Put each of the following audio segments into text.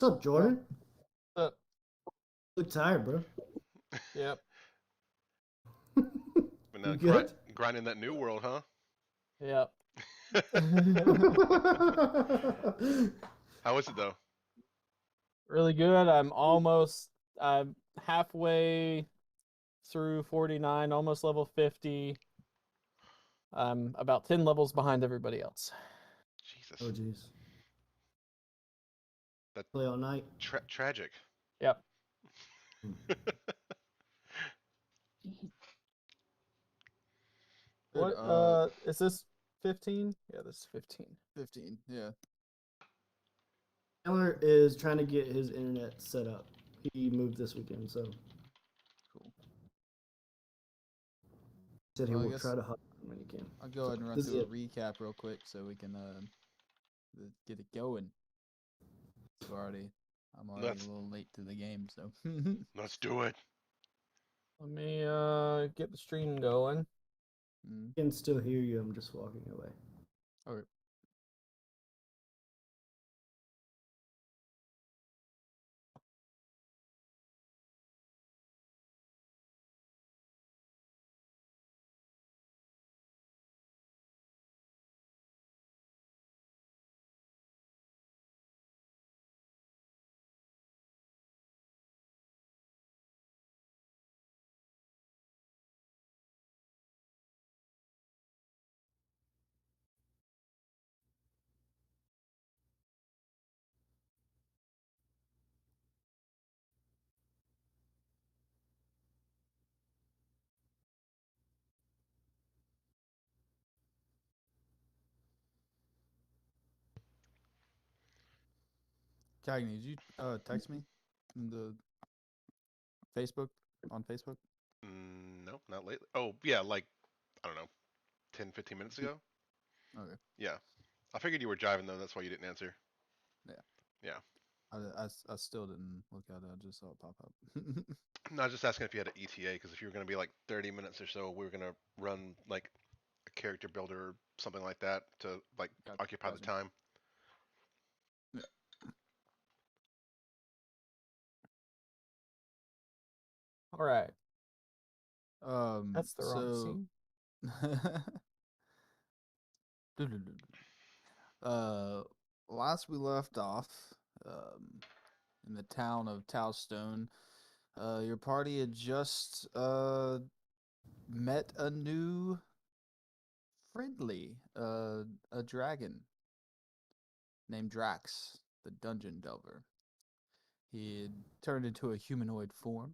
What's up, Jordan? What's up? Look tired, bro. Yep. Been You good? grinding that new world, huh? Yep. How is it though? Really good. I'm halfway through 49, almost level 50. I'm about 10 levels behind everybody else. Jesus, Oh, jeez. that Play all night. tragic. Yep. Good, What is this 15? Yeah, this is 15. 15, yeah. Taylor is trying to get his internet set up. He moved this weekend, so Cool. said he Well, I will guess try to hop when he can. I'll go ahead and run This is through a it. recap real quick so we can get it going. So I'm already Let's a little late to the game, so let's do it. Let me get the stream going. I can still hear you. I'm just walking away. Okay. Cagney, did you text me in the Facebook on Facebook? No, not lately. Oh yeah, like I don't know, 10, 15 minutes ago. Okay. Yeah, I figured you were driving though. That's why you didn't answer. Yeah. Yeah. I still didn't look at it. I just saw it pop up. No, I was just asking if you had an ETA because if you were gonna be like 30 minutes or so, we were gonna run like a character builder or something like that to like occupy the Gotcha. time. Yeah. All right. That's the wrong So scene. uh, last we left off, in the town of Towstone, your party had just met a new friendly, a dragon named Drax, the dungeon delver. He had turned into a humanoid form,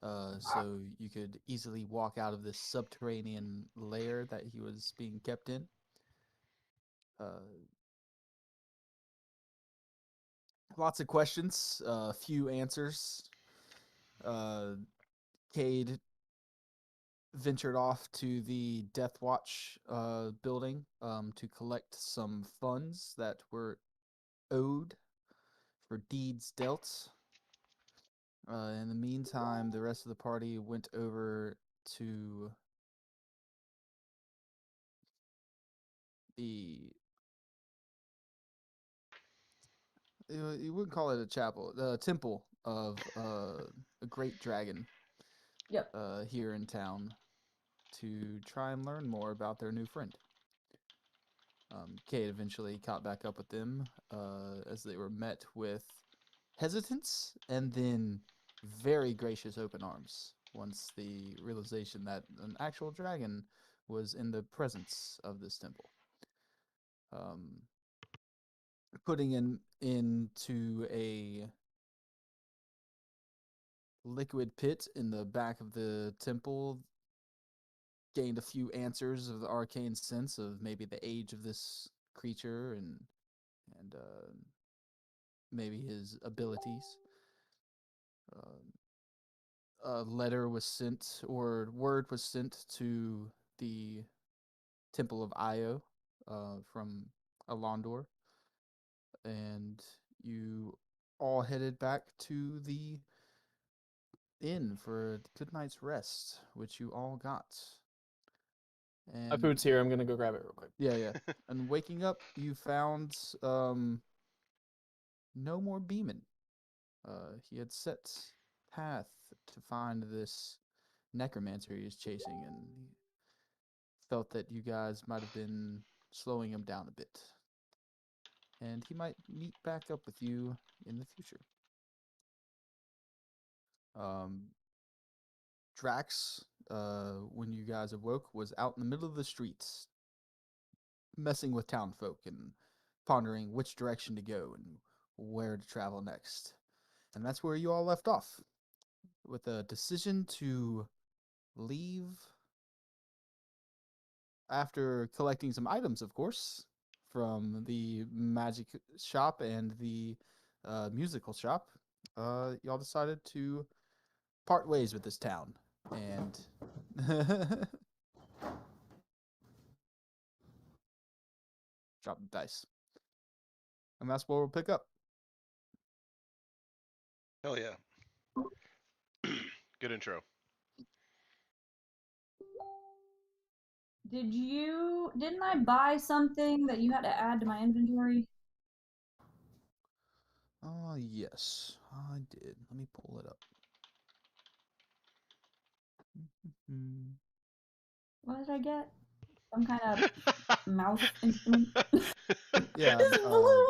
so you could easily walk out of this subterranean lair that he was being kept in. Lots of questions, few answers. Cade ventured off to the Death Watch building to collect some funds that were owed for deeds dealt. In the meantime, the rest of the party went over to the you wouldn't call it a chapel, the temple of a great dragon. Yep. Here in town to try and learn more about their new friend. Kate eventually caught back up with them as they were met with hesitance and then very gracious open arms once the realization that an actual dragon was in the presence of this temple. Putting into a liquid pit in the back of the temple, gained a few answers of the arcane sense of maybe the age of this creature and maybe his abilities. A letter was sent, or word was sent to the Temple of Io from Alondor, and you all headed back to the inn for a good night's rest, which you all got. And My food's here. I'm gonna go grab it real quick. yeah. And waking up, you found no more beaming. He had set path to find this necromancer he was chasing, and he felt that you guys might have been slowing him down a bit. And he might meet back up with you in the future. Drax, when you guys awoke, was out in the middle of the streets, messing with townfolk and pondering which direction to go and where to travel next. And that's where you all left off, with a decision to leave after collecting some items, of course, from the magic shop and the musical shop. Y'all decided to part ways with this town and drop the dice. And that's where we'll pick up. Hell yeah. Good intro. Didn't I buy something that you had to add to my inventory? Yes, I did. Let me pull it up. What did I get? Some kind of mouse instrument? Yeah, It's blue!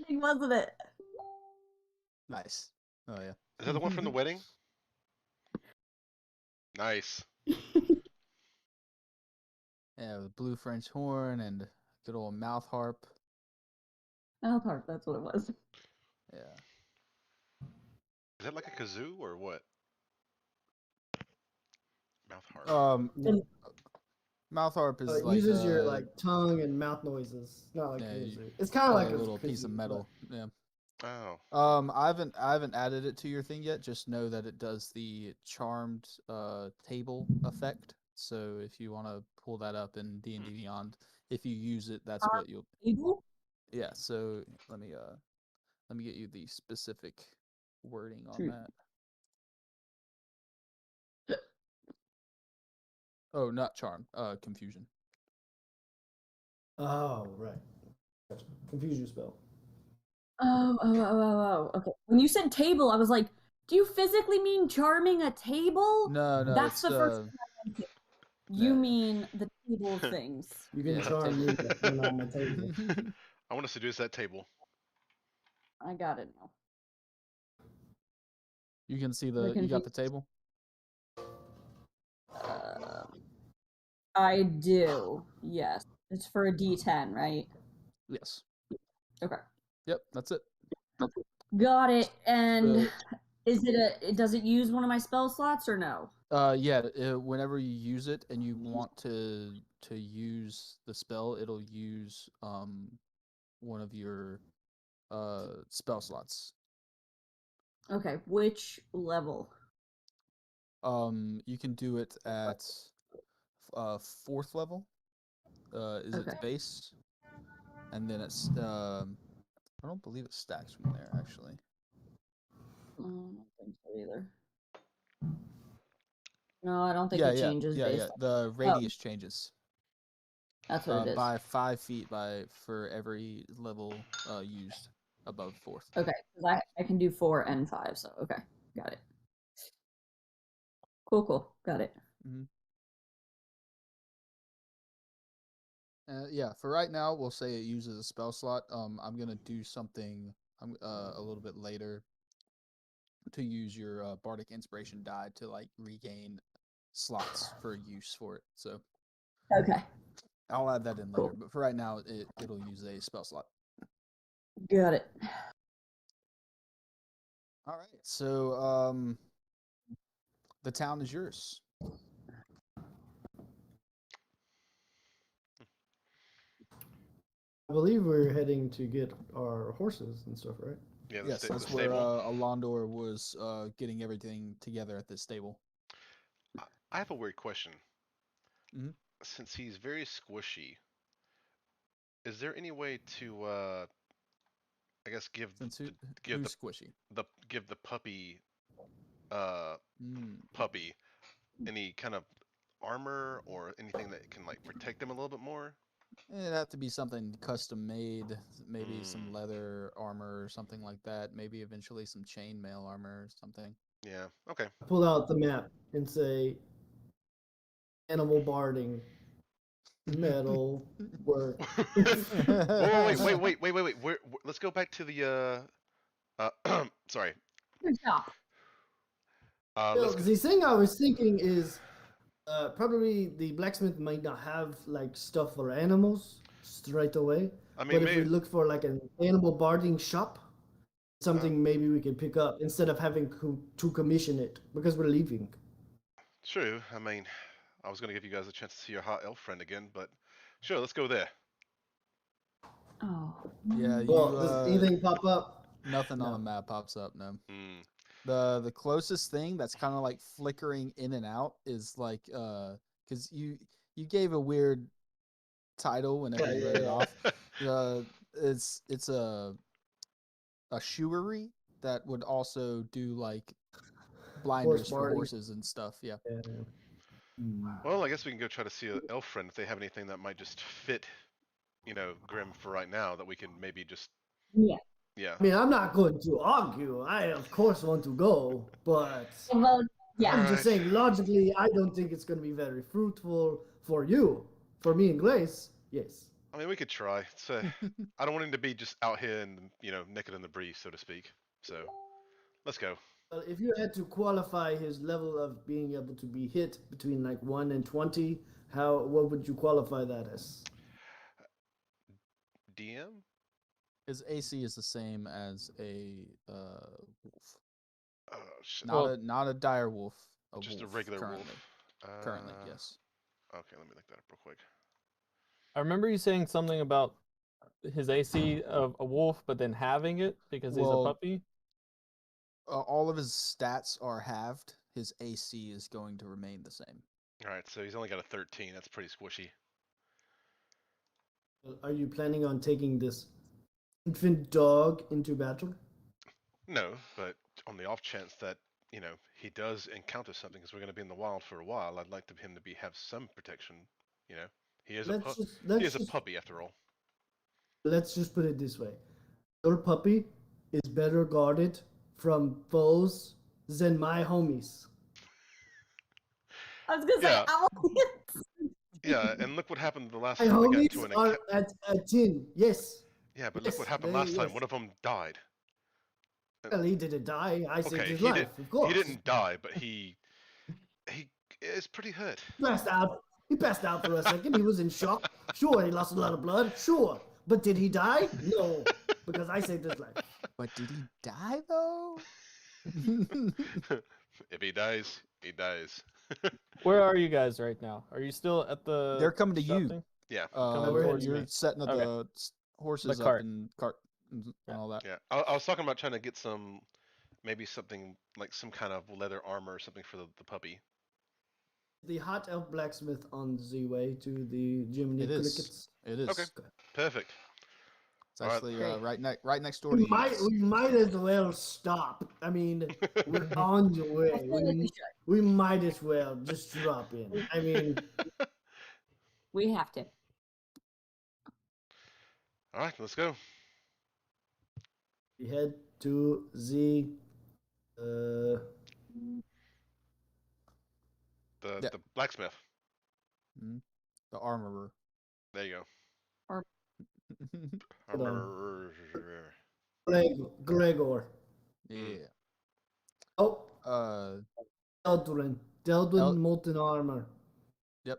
Big, wasn't it? nice. Oh, yeah. Is that the one from the wedding? Nice. Yeah, with blue French horn and good old mouth harp. Alpart, that's what it was. Yeah. Is that like a kazoo or what? Mouth harp. No, Mouth harp is it like uses your like tongue and mouth noises. Not like yeah, kazoo. It's kind of like like a little piece of kazoo, but- metal. Yeah. Oh. I haven't added it to your thing yet. Just know that it does the charmed table effect. So if you want to pull that up in D&D Beyond, if you use it, that's what you'll. Eagle? Yeah. So let me get you the specific wording on Shoot. that. Oh, not charm. Confusion. Oh, right. Gotcha. Confusion spell. Oh. Okay. When you said table, I was like, do you physically mean charming a table? No, That's it's the first thing I went to. You yeah. mean the table things. You can Yeah, charm me table. when I'm on my table. I want to seduce that table. I got it now. You can see The you got the table? I do. Yes. It's for a D10, right? Yes. Okay. Yep, that's it. Got it. And So- does it use one of my spell slots or no? Yeah, whenever you use it and you want to use the spell, it'll use one of your spell slots. Okay, which level? You can do it at 4th level. Is its Okay. base, and then it's I don't believe it stacks from there actually. I don't think so either. No, I don't think Yeah, it changes based yeah. on The radius changes. that's what it is. By 5 feet for every level used above 4th. Okay, because I can do 4 and 5, so okay, got it. Cool, got it. Mm-hmm. Yeah, for right now, we'll say it uses a spell slot. I'm gonna do something a little bit later to use your bardic inspiration die to like regain slots for use for it. So Okay, I'll add that in later. Cool. But for right now, it'll use a spell slot. got it. All right. So the town is yours. I believe we're heading to get our horses and stuff, right? Yeah, Yes, the that's where stable. Alondor was getting everything together at this stable. I have a weird question. Mhm. Since he's very squishy, is there any way to, I guess, give Since give who's squishy? give the puppy, uh, any kind of armor or anything that can like protect them a little bit more? It'd have to be something custom made, maybe some Mm. leather armor or something like that. Maybe eventually some chainmail armor or something. Yeah. Okay. Pull out the map and say animal barding, metal work. Wait. Let's go back to the. Sorry. Good job. Well, Let's. the thing I was thinking is probably the blacksmith might not have like stuff for animals straight away. I But mean, if we maybe. look for like an animal barding shop, something maybe we could pick up instead of having to commission it because we're leaving. True. I mean, I was gonna give you guys a chance to see your hot elf friend again, but sure, let's go there. Oh. Yeah, you Well, does anything pop up? nothing on No. the map pops up. No. Hmm. The closest thing that's kind of like flickering in and out is like because you gave a weird title whenever you read it off. It's a shoery that would also do like blinders for barding. horses and stuff. Yeah. Well, I guess we can go try to see an elf friend if they have anything that might just fit, Grim for right now that we can maybe just. Yeah. Yeah. I mean, I'm not going to argue. I, of course, want to go, but Well, yeah. I'm Alright. just saying, logically, I don't think it's going to be very fruitful for you. For me and Glaze, yes. I mean, we could try. So I don't want him to be just out here and naked in the breeze, so to speak. So let's go. Well, if you had to qualify his level of being able to be hit between like 1 and 20, what would you qualify that as? DM. His AC is the same as a wolf. Oh shit. Not a dire wolf. Just a wolf regular currently. wolf. Currently, yes. Okay, let me look that up real quick. I remember you saying something about his AC of a wolf, but then having it because he's a Well, puppy. All of his stats are halved. His AC is going to remain the same. All right, so he's only got a 13. That's pretty squishy. Are you planning on taking this infant dog into battle? No, but on the off chance that he does encounter something, because we're going to be in the wild for a while, I'd like him to have some protection. He is he is a puppy after all. Let's just put it this way. Your puppy is better guarded from foes than my homies. I was gonna say, Yeah. I won't. Yeah, and look what happened the last My time we got homies into an are encounter. at 10. Yes. Yeah, but yes, look what happened they- last time. yes. One of them died. Well, he didn't die. I saved Okay, his he life, of course. he didn't die, but he is pretty hurt. Passed out. He passed out for a second. He was in shock. Sure, he lost a lot of blood. Sure. But did he die? No. Because I saved his life. But did he die though? If he dies, he dies. Where are you guys right now? Are you still at the? They're coming to shop you. thing? Yeah. Coming we're towards You're me. setting up Okay. the horses cart. up in cart and all that. Yeah. I was talking about trying to get maybe something like some kind of leather armor or something for the puppy. The hot elf blacksmith on the way to the Jiminy It is. Crickets. It is. Okay. Perfect. It's All right. actually Great. right next door to We you. might as well stop. I mean, we're on the I way. feel like we should. We might as well just drop in. I mean, We have to. All right, let's go. we head to the Yeah. The blacksmith. The armorer. There you go. Hold on. Armor. Gregor. Yeah. Oh, Uh. Deldrin molten armor. Yep.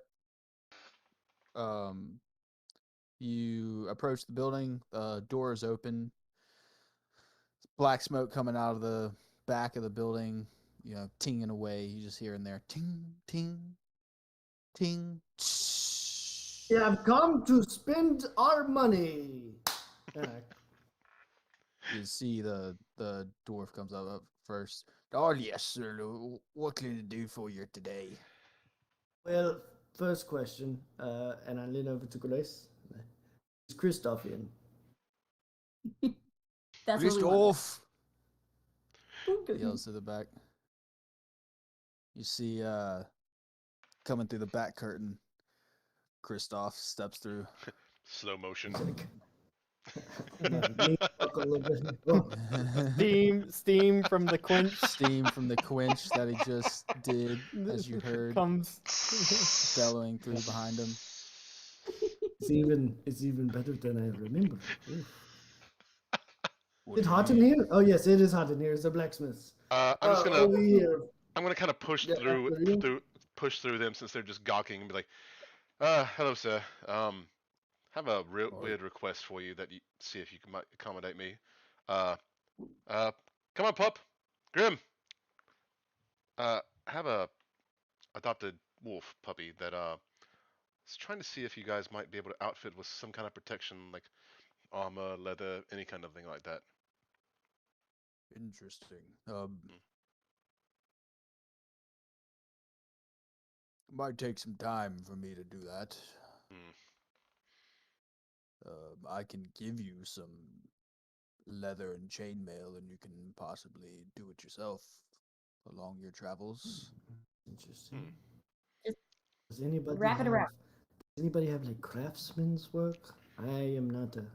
You approach the building. The door is open. Black smoke coming out of the back of the building. Tinging away. You just hear in there, ting, ting, ting. We have come to spend our money. You see the dwarf comes up first. Oh yes, sir. What can I do for you today? Well, first question, and I lean over to Grace. Is Christoph in? That's what we want. Christoph Ooh, yells to the back. You see coming through the back curtain, Christoph steps through. Slow motion. He's like, lean back a little bit. Oh, Steam from the quench Steam from the quench that he just did, as you heard, comes. bellowing through behind him. it's even better than I remember. Oof. What Is it do you hot in mean? here? Oh yes, it is hot in here. It's a blacksmith. I'm just gonna Over here. I'm gonna kind of push Yeah, through after you. push through them since they're just gawking and be like, hello sir. Have a real Oh. weird request for you that you see if you can might accommodate me. Uh, come on, pup. Grim. Have a adopted wolf puppy that is trying to see if you guys might be able to outfit with some kind of protection, like armor, leather, any kind of thing like that. Interesting. Might take some time for me to do that. Hmm. I can give you some leather and chainmail, and you can possibly do it yourself along your travels. Interesting. Just Does anybody wrap it have, around. Does anybody have like craftsman's work? I am not a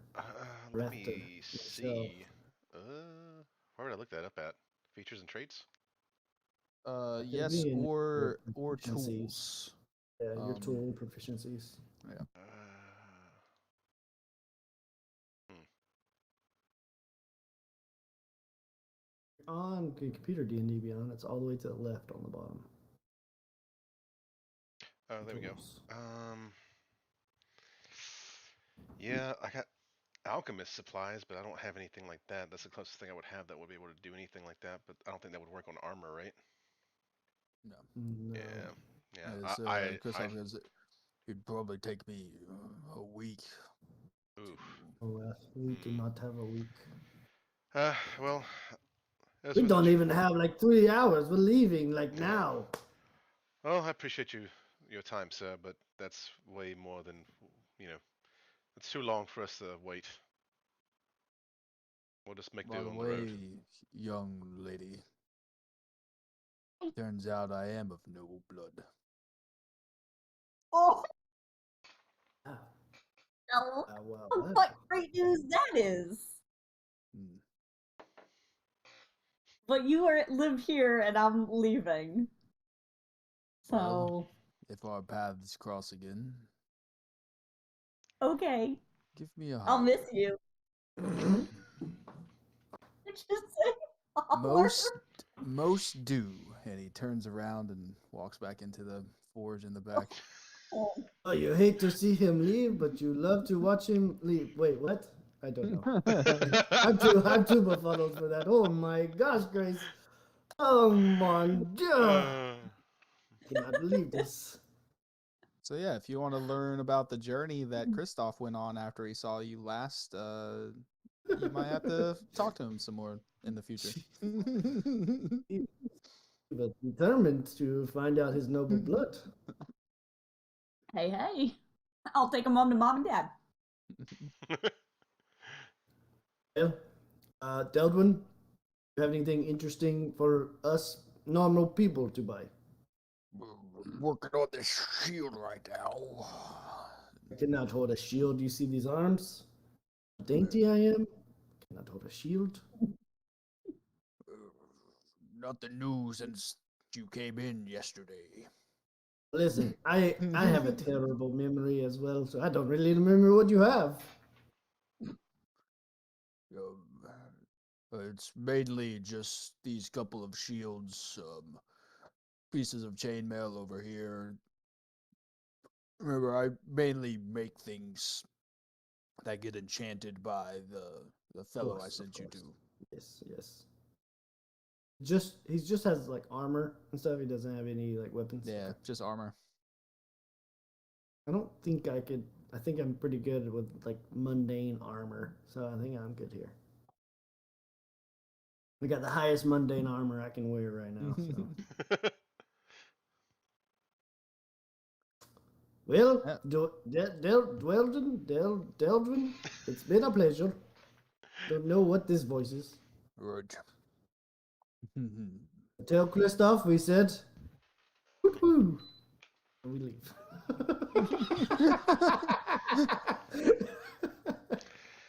Let crafter me myself. see. Where would I look that up at? Features and traits? Could Yes, be in your or proficiencies. tools. Yeah, your Um, tool proficiencies. Hmm. On computer D&D Beyond, it's all the way to the left on the bottom. Oh, there we go. Tools. Yeah, I got alchemist supplies, but I don't have anything like that. That's the closest thing I would have that would be able to do anything like that, but I don't think that would work on armor, right? No. No. Yeah. As I Christoph says, it'd probably take me a week. oof. Oh, we do not have a week. Well, that's We what the don't even have like 3 hours. We're leaving like Yeah. now. Well, I appreciate your time, sir, but that's way more than it's too long for us to wait. We'll just make By do the on the road. way, young lady, turns out I am of noble blood. Oh, Ah, no. wow, What great news that is. Hmm. But you live here and I'm leaving. So, Well, if our paths cross again, okay. give me a hug. I'll miss you. Just say holler. Most do. And he turns around and walks back into the forge in the back. Oh, you hate to see him leave, but you love to watch him leave. Wait, what? I don't know. I'm too befuddled for that. Oh my gosh, Grace. Oh mon dieu. I cannot believe this. So yeah, if you want to learn about the journey that Christoph went on after he saw you last, you might have to talk to him some more in the future. But determined to find out his noble blood. Hey. I'll take him home to mom and dad. Well, Deldwin, you have anything interesting for us normal people to buy? Working on this shield right now. I cannot hold a shield. You see these arms? How dainty I am. Cannot hold a shield. Nothing new since you came in yesterday. Listen, I have a terrible memory as well, so I don't really remember what you have. It's mainly just these couple of shields, pieces of chainmail over here. Remember, I mainly make things that get enchanted by the fellow I sent you to. Yes. He just has like armor and stuff. He doesn't have any like weapons. Yeah, just armor. I don't think I could. I think I'm pretty good with like mundane armor, so I think I'm good here. We got the highest mundane armor I can wear right now. So. Well, Deldwin, it's been a pleasure. Don't know what this voice is. Right. Tell Christoph we said, woo-hoo, and we leave.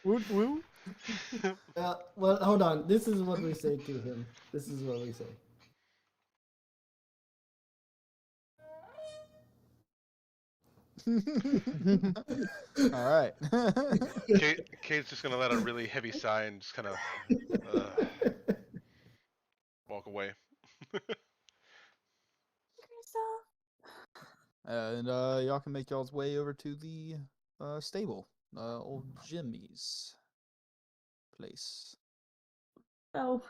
Woot woo. Well, hold on. This is what we say to him. This is what we say. All right. Kate's just gonna let a really heavy sigh and just kind of walk away. And y'all can make y'all's way over to the stable, old Jimmy's place. Oh,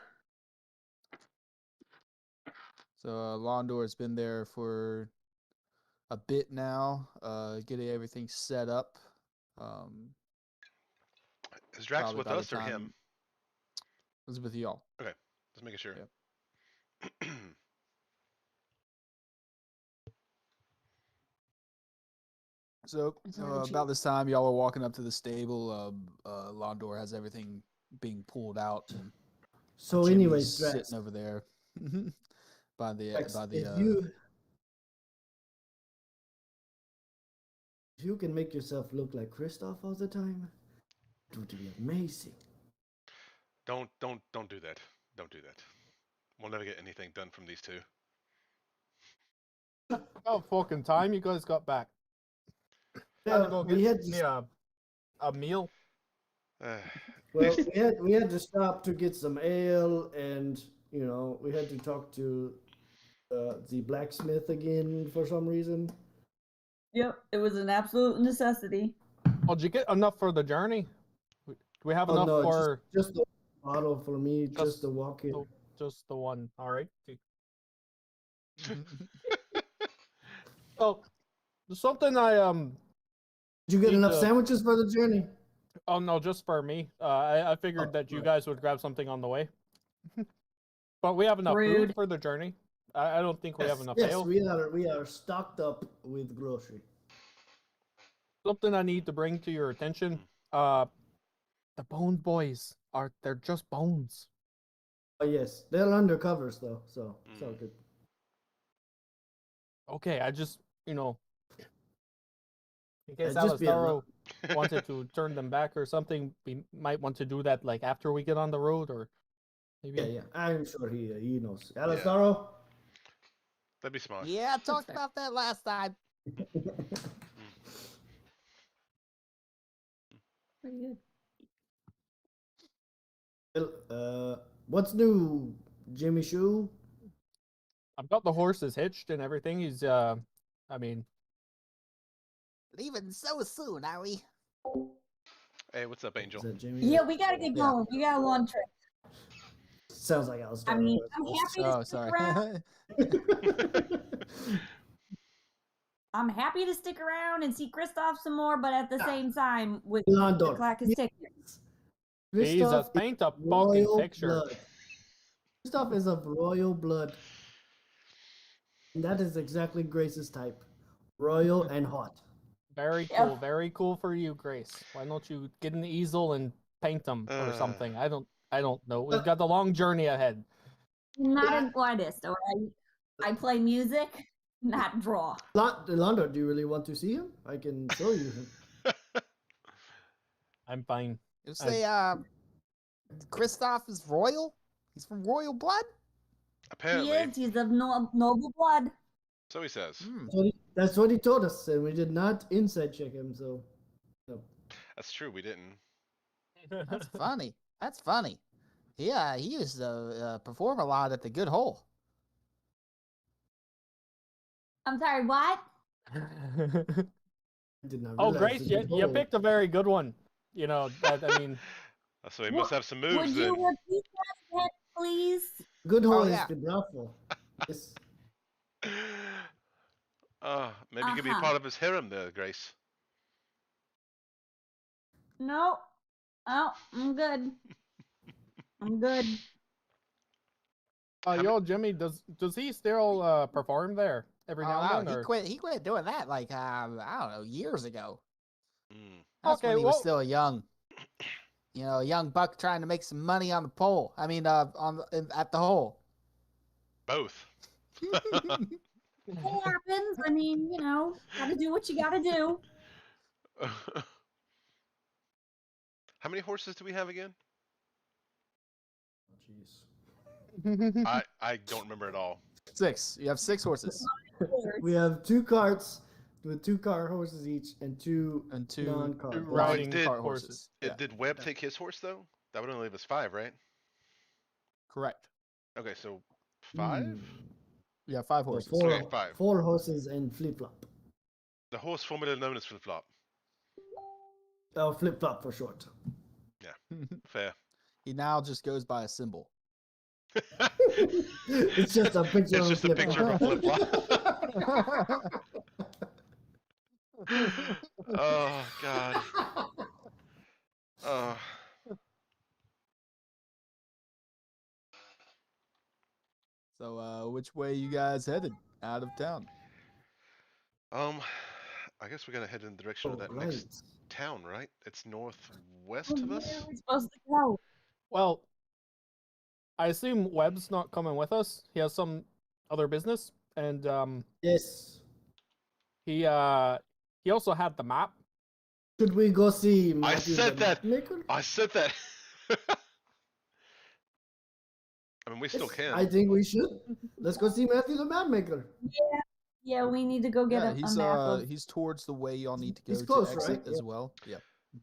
So Londor's been there for a bit now, getting everything set up. Is Drax Probably with by the us or him? time- It was with y'all. Okay, just making sure. Yep. So about this time, y'all are walking up to the stable. Londor has everything being pulled out. And So, Jimmy's anyways, Drax, sitting over there by the Drax, by the. if you can make yourself look like Kristoff all the time, it would be amazing. Don't do that. Don't do that. We'll never get anything done from these two. About fucking time you guys got back. Had to Yeah, go we get had me to, a meal. well, we had to stop to get some ale, and we had to talk to the blacksmith again for some reason. yep. It was an absolute necessity. Oh, did you get enough for the journey? Do we have Oh enough no, for just the bottle for me, just Just the walk here. just the one? All right. Oh, something Did you get need enough to- sandwiches for the journey? Oh no, just for me. I figured that you right. guys would grab something on the way. But we have enough Rude. food for the journey. I don't think we have enough Yes, ale. we are stocked up with grocery. Something I need to bring to your attention. The Bone Boys they're just bones. Oh yes, they're undercovers though, so it's all good. Okay, I just in case Just be Alastaro wanted to turn them back or something, we might want to do that like after we get on the road, or maybe. Yeah, I'm sure he knows. Alastaro? That'd be smart. Yeah, I talked about that last time. Pretty good. What's new, Jimmy Shoe? I've got the horses hitched and everything. He's I mean, Leaving so soon, are we? Hey, what's up, Angel? Is that Jimmy? Yeah, we gotta get going. We got a long trip. Sounds like Alastaro. I mean, I'm happy to Oh, stick sorry. around. I'm happy to stick around and see Kristoff some more, but at the same time, with the Londor. clock is ticking. Jesus, Kristoff paint a is fucking royal picture. blood. Kristoff is of royal blood. And that is exactly Grace's type. Royal and hot. Very Yep. cool, very cool for you, Grace. Why don't you get an easel and paint them or something? I don't know. We've got the long journey ahead. I'm not an artist, all right? I play music, not draw. Londor, do you really want to see him? I can show you him. I'm fine. You say, Kristoff is royal? He's from royal blood? Apparently, He is. He's of noble blood. so he says. That's what he told us, and we did not inside check him, so. No. That's true. We didn't. That's funny. That's funny. Yeah, he used to perform a lot at the Good Hole. I'm sorry, what? Did not Oh, realize Grace, it you was whole. picked a very good one. I mean, So he must have some moves Would then. you repeat that again, please? Good hole yeah. is the bravo. Yes. Maybe you could be part of his harem there, Grace. No. Oh, I'm good. I'm good. yo, Jimmy, does he still perform there every now and then? He quit doing that like I don't know, years ago. Mm. That's Okay, when he was well- still a young buck trying to make some money on the pole. I mean, at the hole. Both. It happens. I mean, gotta do what you gotta do. How many horses do we have again? Jeez. I don't remember at all. 6. You have 6 horses. We have 2 carts with 2 cart horses each and 2 And 2 non-cart horses. riding did- cart horses. horses. Did Webb take his horse though? That would only leave us 5, right? Correct. Okay, so 5. Yeah, 5 So horses. 4, Okay, 5. 4 horses and flip-flop. The horse formerly known as Flip Flop. Oh, flip-flop for short. Fair. He now just goes by a symbol. It's just a picture It's of just a picture of a flip flop. Oh God. Oh. So, which way you guys headed out of town? I guess we're gonna head in the direction of that right. next town, right? It's northwest Where of are us. we supposed to go? Well, I assume Webb's not coming with us. He has some other business, and Yes. he also had the map. Should we go see Matthew said the that. Mapmaker? I said that. I mean, we still Yes, can. I think we should. Let's go see Matthew the Mapmaker. Yeah, we need to go get Yeah, a he's map of. he's towards the way y'all need to He's go close, to exit right? as Yeah. well. Yeah.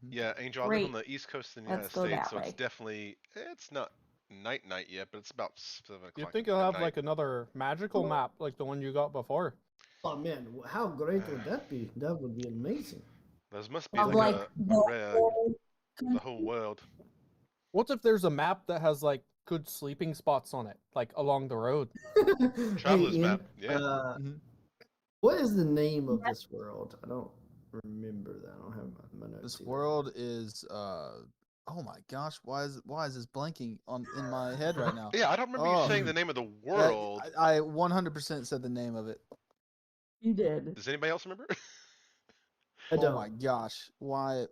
Yeah, Angel, I live on the east coast of the United Let's go States, that so it's way. definitely it's not night yet, but it's about 7 o'clock. You'd think he'll have like another magical map like the one you got before. Oh man, how great would that be? That would be amazing. Those must be Of like, like the whole world. What if there's a map that has like good sleeping spots on it, like along the road? Traveler's Ian, map, yeah. Mhm. What is the name of this world? I don't remember that. I don't have my notes. This either. world is oh my gosh, why is this blanking in my head right now? Yeah, I don't remember Oh. you saying the name of the world. I 100% said the name of it. You did. Does anybody else remember? I Oh don't. my gosh, why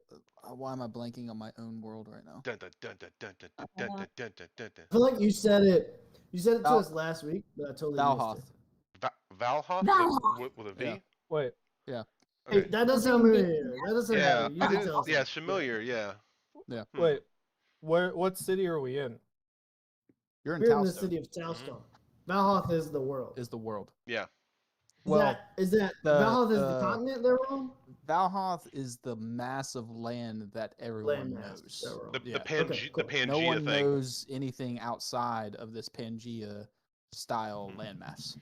am I blanking on my own world right now? Dun, dun, dun, dun, dun, dun, dun, dun, dun, dun, dun, dun. I feel like you said it. You said it to Val- us last week, but I totally Valhoth. missed it. Valhoth Valhoth. with a V. Yeah. Wait, Hey, Okay. that does sound familiar. That does sound Yeah, familiar. You can tell us. yeah, it's familiar. Yeah. Yeah. Hmm. wait. What city are we in? You're in We're in the Talstone, city of Talstone. Valhoth is the world. is the world. Yeah. Is that Valhoth is the continent they're on? Valhoth is the mass of land that everyone Landmass knows. they're on. The Yeah. Pangea, cool. the Pangea No one thing. knows anything outside of this Pangea style landmass.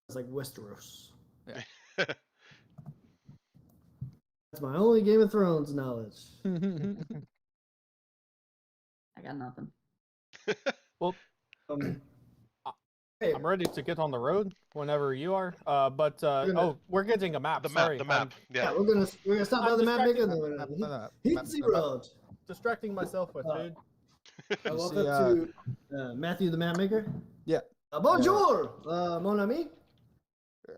It's like Westeros. Yeah. That's my only Game of Thrones knowledge. I got nothing. Well, Um, Uh, hey, I'm ready to get on the road whenever you are. But we're getting a map. The Sorry, map. The map. yeah, Yeah. we're gonna stop by I'm the map maker. distracted. And then Map- Heat map- Sea map- Road. distracting myself with food. Welcome see, to Matthew the Map Maker. Yeah. Bonjour, mon ami.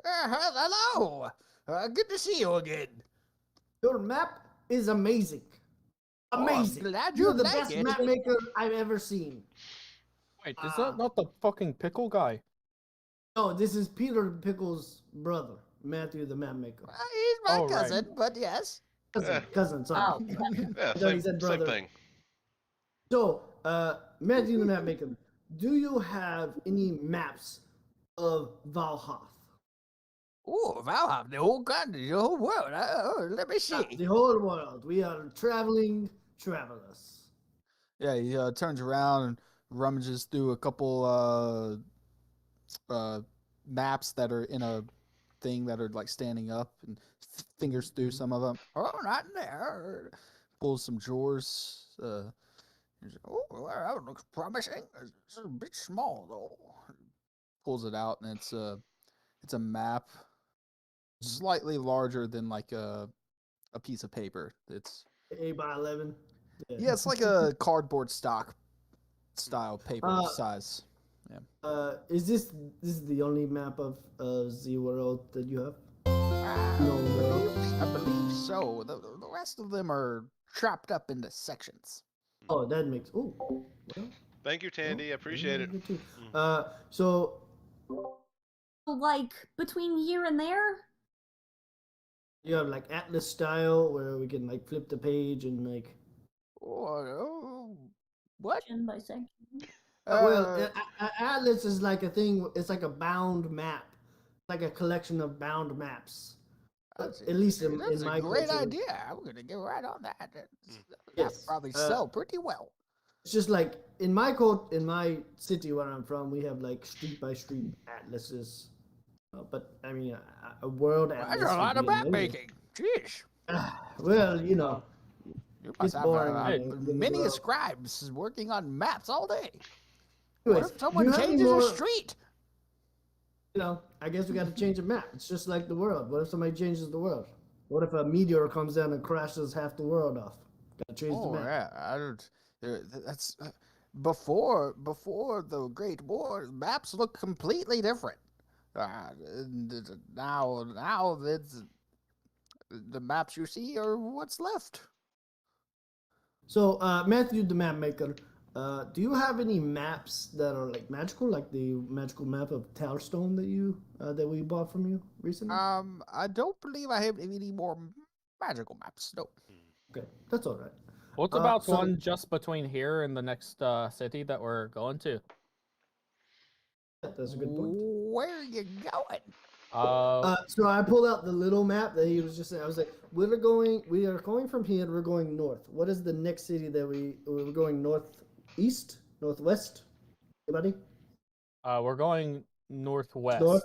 Hello. Good to see you again. Your map is amazing. Amazing. glad You're you the like best it. map maker I've ever seen. Wait, is that not the fucking pickle guy? No, this is Peter Pickle's brother, Matthew the Map Maker. He's my Oh, right. cousin, but yes. Cousin, sorry. Oh, Yeah. thought he Same, said same brother. thing. So, Matthew the Map Maker, do you have any maps of Valhoth? Oh, Valhalla, the whole country, the whole world. Let me see. The whole world. We are traveling travelers. Yeah, he turns around and rummages through a couple maps that are in a thing that are like standing up and fingers through some of them. Oh, not in there. Pulls some drawers. He's like, oh, well, that looks promising. It's a bit small though. Pulls it out and it's a map, slightly larger than like a piece of paper. It's 8 by 11. yeah, it's like a cardboard stock style paper size. Is this is the only map of the world that you have? I believe so. The rest of them are chopped up into sections. Oh, that makes. Oh, well, Thank you, Tandy. I appreciate it. good too. So like between here and there? You have like Atlas style where we can like flip the page and like. What? Section by section. Atlas is like a thing. It's like a bound map, like a collection of bound maps. At least in That's a my great culture. idea. I'm gonna get right on that. That Yes. probably sell pretty well. It's just like in my city where I'm from, we have like street by street atlases. But I mean, a world atlas. That's a lot of would be map amazing. making. Jeez. Well, you know, You it's must have boring. in many the world. scribes working on maps all day. Anyways, What if do someone you have any changes more- a street? You know, I guess we got to change the map. It's just like the world. What if somebody changes the world? What if a meteor comes down and crashes half the world off? Got to change the map. Yeah, I don't. That's before the Great War. Maps look completely different. Now it's the maps you see are what's left. So, Matthew, the map maker, do you have any maps that are like magical, like the magical map of Towerstone that we bought from you recently? I don't believe I have any more magical maps. No. Okay, that's all right. What about so- one just between here and the next city that we're going to? Yeah, that's a good point. Where are you going? So I pulled out the little map that he was just saying. I was like, we are going from here. We're going north. What is the next city that we're going northeast, northwest? Anybody? We're going northwest. North.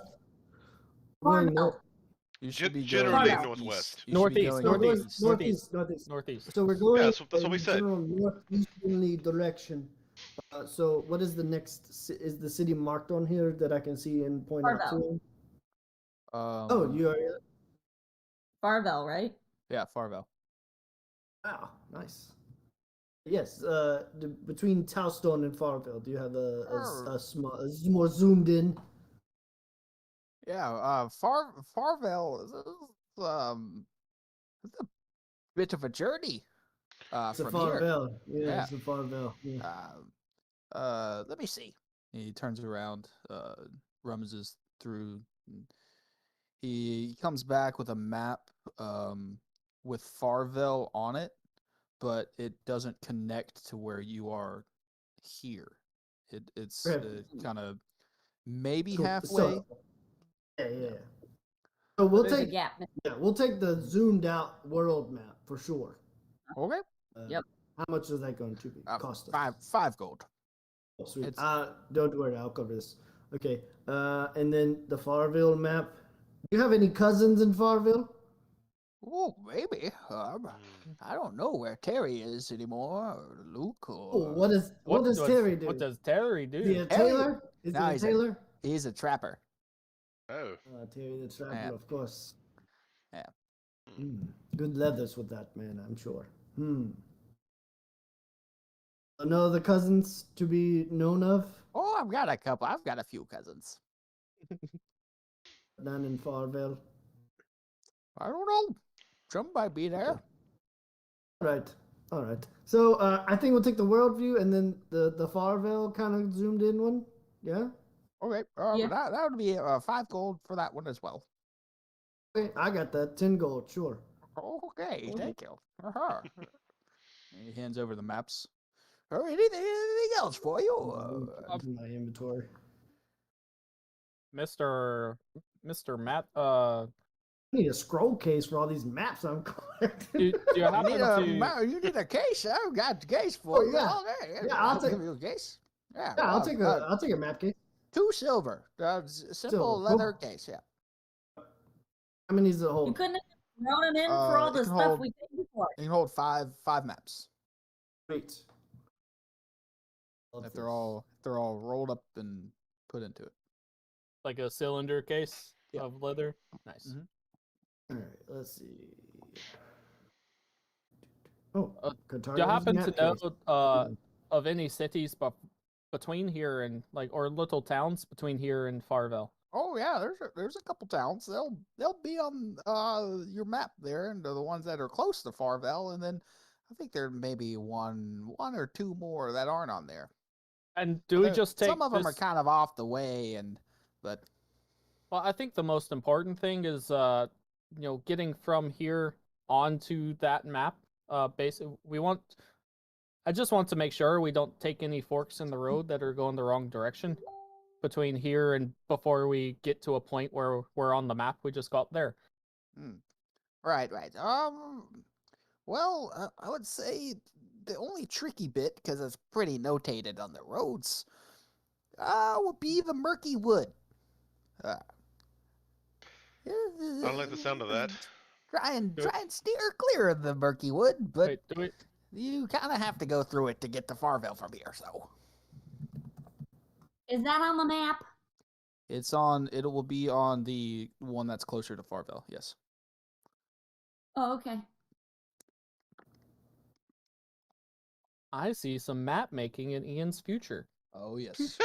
We're going Farmville. north. You should be Generally going northwest. You should be Northeast, going No, we're going northeast. northeast. Northeast. So we're going. Yeah, that's what we in said. general northeasterly direction. So what is the next? Is the city marked on here that I can see and point out to Farmville. him? Oh, Oh, you are. Farville, right? yeah, Farville. Wow, nice. Yes, between Towerstone and Farville, do you have a more zoomed in? Yeah, Farville it's a bit of a journey. It's a From here. Farville. Yeah, Yeah. it's a Farville. Yeah. Let me see. He turns around, rummages through. He comes back with a map, with Farville on it, but it doesn't connect to where you are here. It's Okay. kind of maybe Cool. halfway. Yeah. So we'll There's a take gap. we'll take the zoomed out world map for sure. Okay. Yep. How much is that going to be cost us? Five gold. Oh, sweet. it's- Don't worry, I'll cover this. Okay. And then the Farville map. Do you have any cousins in Farville? Oh, maybe. I don't know where Terry is anymore, or Luke, or Oh, what does Terry do? What does Terry do? Is he a Terry- tailor? Is No, he a he's tailor? he's a trapper. Oh, Terry the Trapper, Yeah. of course. Yeah. Good leathers with that man, I'm sure. No other cousins to be known of? Oh, I've got a couple. I've got a few cousins. None in Farville. I don't know. Some might be there. All right. So I think we'll take the world view and then the Farville kind of zoomed in one. Yeah. Okay. Yeah. That would be 5 gold for that one as well. Okay, I got that. 10 gold, sure. Okay, thank you. He hands over the maps. Or anything else for you? In my inventory. Mr. Matt, I need a scroll case for all these maps I'm collecting. do you happen to? You need a case? I've got the case for you. yeah. Okay. Yeah, I'll take- give you a case. Yeah, Yeah, I'll take a map case. 2 silver. Simple Silver, leather cool. case, yeah. How many is the You whole? couldn't have thrown it in for all it the can stuff hold- we paid you for. You can hold five maps. Wait. If they're all rolled up and put into it. Like a cylinder case Yeah. of leather. Nice. Mhm. All right, let's see. Oh, Do you happen to know of any cities between here and or little towns between here and Farville? Oh yeah, there's a couple towns. They'll be on your map there, and they're the ones that are close to Farville, and then I think there may be one or two more that aren't on there. And do we just take some of them are this- kind of off the way, but Well, I think the most important thing is, getting from here onto that map. Basically, I just want to make sure we don't take any forks in the road that are going the wrong direction between here and before we get to a point where we're on the map we just got there. Right. Well, I would say the only tricky bit, because it's pretty notated on the roads, would be the murky wood. I don't like the sound of that. Try and steer clear of the murky wood, but Wait, do it. you kind of have to go through it to get to Farville from here. So Is that on the map? it's on. It will be on the one that's closer to Farville. Yes. Oh, okay. I see some map making in Ian's future. Oh yes.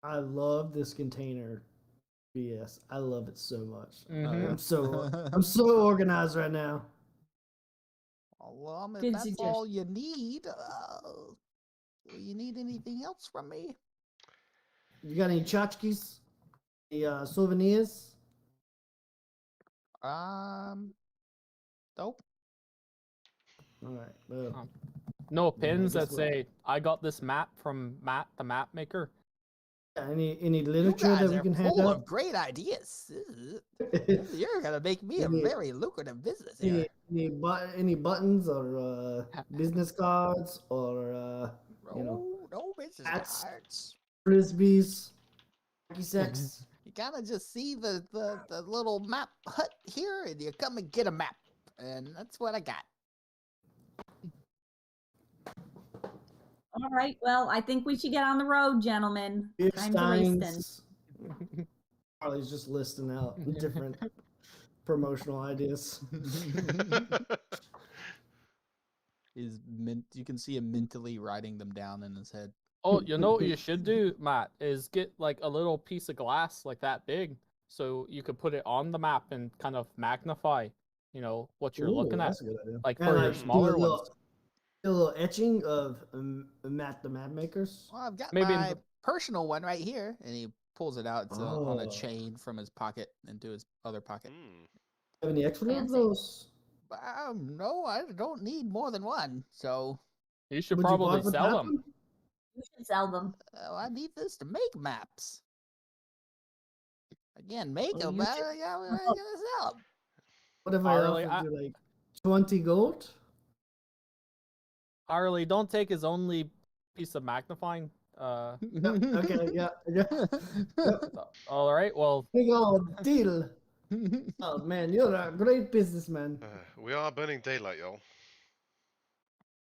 I love this container BS. I love it so much. Mhm. I'm so organized right now. Well, if Good that's suggestion. all you need, do you need anything else from me? You got any tchotchkes? Any souvenirs? Nope. All right. Well, No Yeah, I pins guess that say I got this map from Matt the map maker. any You literature guys that we are can hand full out? of great ideas. You're gonna make me a Any- very lucrative business here. any buttons or business cards or No business hats. cards. frisbees, hacky sacks? You gotta just see the little map hut here, and you come and get a map, and that's what I got. All right. Well, I think we should get on the road, gentlemen. Beer Time to race then. steins. Charlie's just listing out different promotional ideas. You can see him mentally writing them down in his head. Oh, you know what you should do, Matt, is get like a little piece of glass like that big, so you could put it on the map and kind of magnify, what you're looking at, That's a good idea. like And, for your like, smaller ones. do a little etching of Matt the Map Makers. Well, I've got Maybe my personal one right here, and he pulls it out. It's on a Oh. chain from his pocket into his other pocket. Have any extra of Fancy. those? No, I don't need more than one. So You should Would you probably bother with sell that them. one? You should sell them. I need this to make maps. Again, make Well, them. you I should- gotta sell them. What if Harley, I offered you like 20 gold? Harley, don't take his only piece of magnifying. Okay, yeah. All right, well, Big old deal. Oh man, you're a great businessman. We are burning daylight, y'all.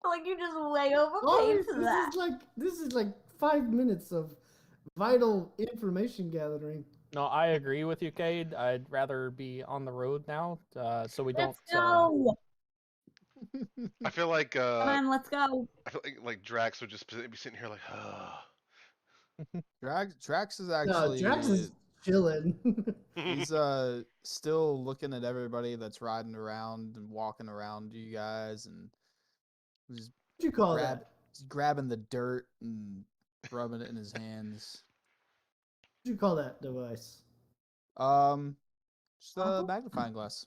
Like you're just way overpaid Oh, for that. this is like 5 minutes of vital information gathering. no, I agree with you, Cade. I'd rather be on the road now, so we Let's don't. go. I feel like Come on, let's go. I feel like Drax would just be sitting here like, Drax is No, actually Drax is chilling. he's still looking at everybody that's riding around and walking around you guys, and just What'd you call that? grabbing the dirt and rubbing it in his hands. What'd you call that device? Just a magnifying glass.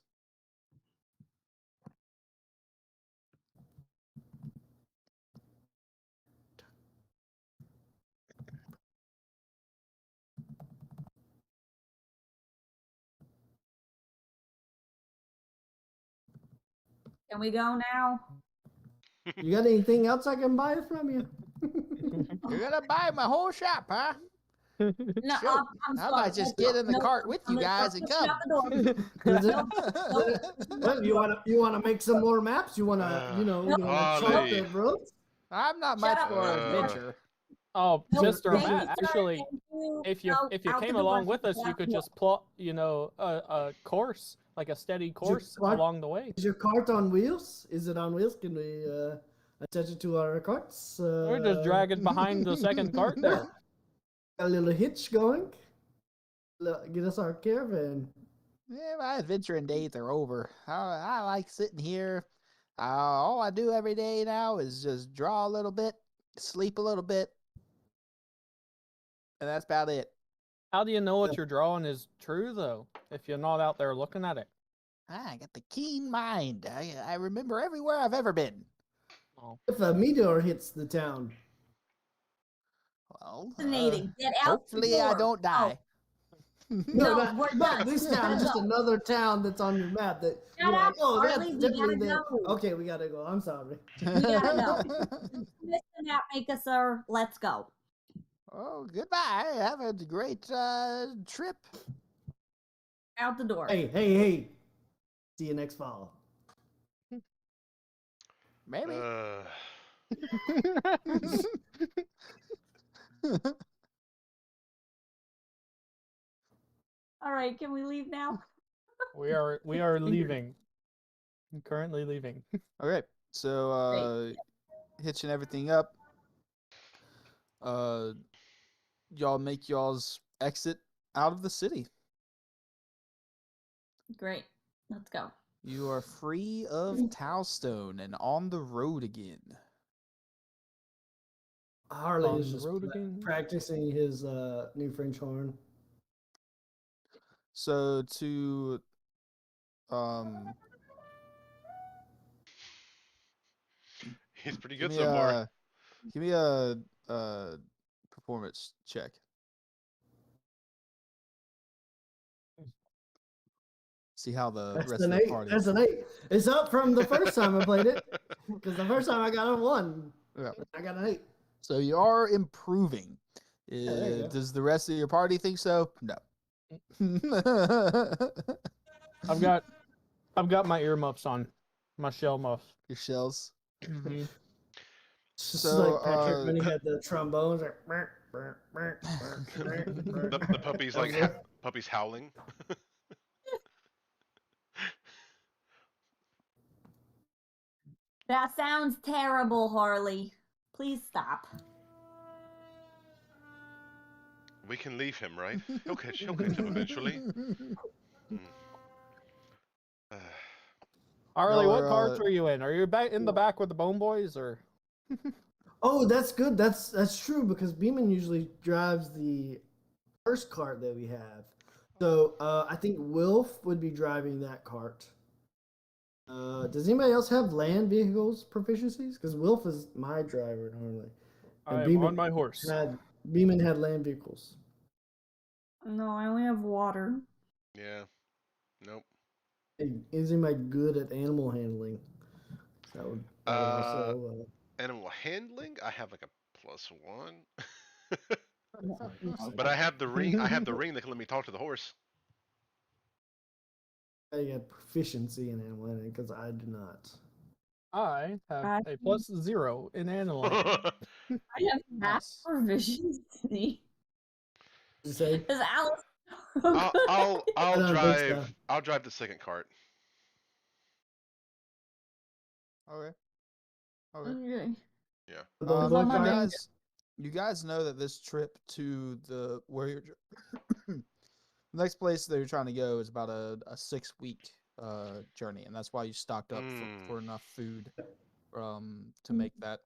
Can we go now? You got anything else I can buy from you? You're gonna buy my whole shop, huh? No, Sure. I'm I sorry. might just get in the cart with you I'm gonna guys and push come. out the door. Well, you wanna make some more maps? You wanna chart Harley. the roads? I'm not Shut much up, for an Mr. adventure. Oh, Nope, Mr. thank you, Matt, sir, actually, thank you. if you No, came out the door. along with us, you Out could the just plot, a course, like a steady course cart- along the way. Is your cart on wheels? Is it on wheels? Can we attach it to our carts? We're just dragging behind the second cart there. A little hitch going. Get us our caravan. Yeah, my adventuring days are over. I like sitting here. All I do every day now is just draw a little bit, sleep a little bit, and that's about it. How do you know what you're drawing is true, though, if you're not out there looking at it? I got the keen mind. I remember everywhere I've ever been. Oh. If a meteor hits the town, Well, Fascinating. Get out the hopefully I door. don't die. No, we're not done. this We town, gotta just go. another town that's on your map that Shut you're like, up, oh, that's Harley, we definitely gotta there. go. Okay, we gotta go. I'm sorry. We gotta go. Miss the map maker, sir. Let's go. Oh, goodbye. Have a great trip. Out the door. Hey. See you next fall. Maybe. All right, can we leave now? We are leaving. I'm currently leaving. Okay, so hitching everything up. Y'all make y'all's exit out of the city. Great. Let's go. You are free of Towstone and on the road again. Harley On is the just road again. practicing his new French horn. So to He's pretty give good me so far. give me a performance check. See how the That's rest an of the 8. party. That's an 8. It's up from the first time I played it. Because the first time I got a 1. Yeah. I got an 8. So you are improving. there you go. Does the rest of your party think so? No. I've got my earmuffs on, my shell muffs. Your shells. Mhm. It's just So, like Patrick when he had the trombones. Like, The puppy's like puppy's howling. That sounds terrible, Harley. Please stop. We can leave him, right? He'll catch up eventually. Harley, Y'all what are, carts are you in? Are you back in the back with the Bone Boys, or? oh, that's good. That's true because Beeman usually drives the first cart that we have. So I think Wilf would be driving that cart. Does anybody else have land vehicles proficiencies? Because Wilf is my driver normally. I am on my horse. Beeman had land vehicles. No, I only have water. Yeah. Nope. Hey, is anybody good at animal handling? That would also. Animal handling? I have like a +1. But I have the ring. I have the ring that can let me talk to the horse. I got proficiency in animal handling because I do not. I have a +0 in animal. I have math proficiency. You say? Is Alice? I'll I don't think so. drive. I'll drive the second cart. Okay. Okay. Yeah. You guys know that this trip to the next place that you're trying to go is about a 6-week journey, and that's why you stocked up for enough food to make that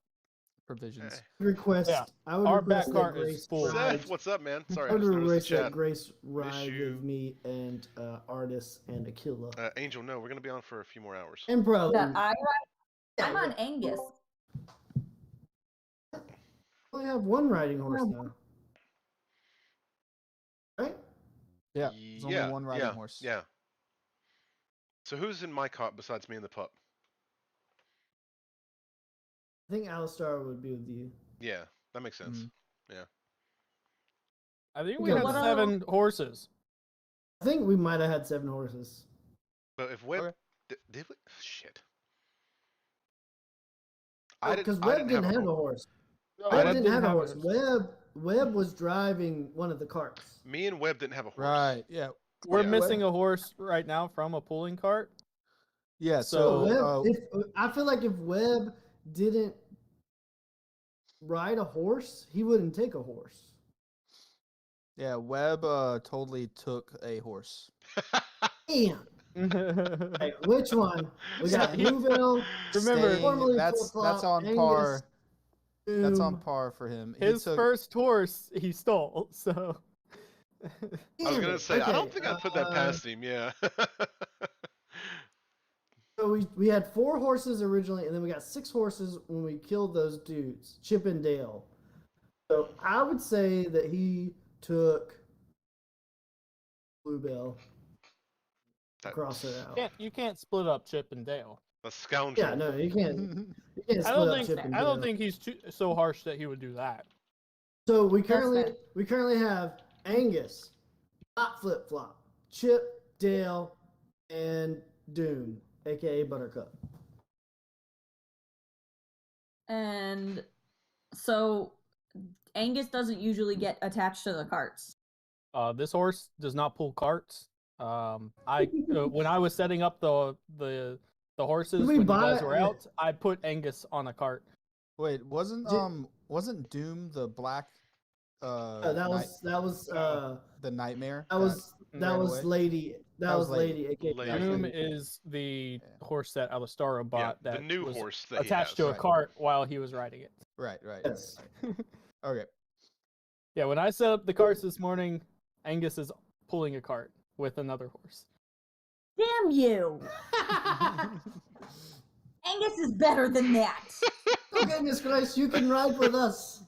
provisions. Request. Yeah. I would Our request back that cart is Grace full. ride. Seth, what's up, man? Sorry, I I would just noticed the request that chat. Grace ride you. with me and Artis and Aquila. Angel, no, we're gonna be on for a few more hours. And probably. I'm on Angus. I only have one riding horse now. Right? Yeah. There's only one riding horse. Yeah. So who's in my cart besides me and the pup? I think Alistar would be with you. Yeah, that makes sense. Yeah. I think we had 7 horses. I think we might have had 7 horses. But if Webb did we? Shit. Because Webb didn't have a horse. Webb didn't have a horse. Webb was driving one of the carts. Me and Webb didn't have a horse. Right. Yeah. We're missing a horse right now from a pulling cart. Yeah. So I feel like if Webb didn't ride a horse, he wouldn't take a horse. Yeah, Webb totally took a horse. Damn. Hey, which one? We got Newville. Remember, that's on par. That's on Doom. par for him. His first horse he stole, so. I was Damn gonna it. say I don't Okay, think I put that past him. Yeah. So we had 4 horses originally, and then we got 6 horses when we killed those dudes, Chip and Dale. So I would say that he took Bluebell, cross it out. You can't split up Chip and Dale. A scoundrel. Yeah, no, you can't. You can't I split don't up think Chip and I Dale. don't think he's so harsh that he would do that. So we fair. currently have Angus, not Flip Flop, Chip, Dale, and Doom, aka Buttercup. And so Angus doesn't usually get attached to the carts. This horse does not pull carts. I when I was setting up the horses we when you buy- guys were out, I put Angus on a cart. Wait, wasn't Doom the black? That was the nightmare. that was ran away? Lady. That was Lady. aka Lady. Doom Lady. is the horse that Alistaro bought the that new was horse that he attached has. to a Right. cart while he was riding it. Right. Yes. Okay. Yeah, when I set up the carts this morning, Angus is pulling a cart with another horse. Damn you! Angus is better than that. Oh goodness Christ! You can ride with us.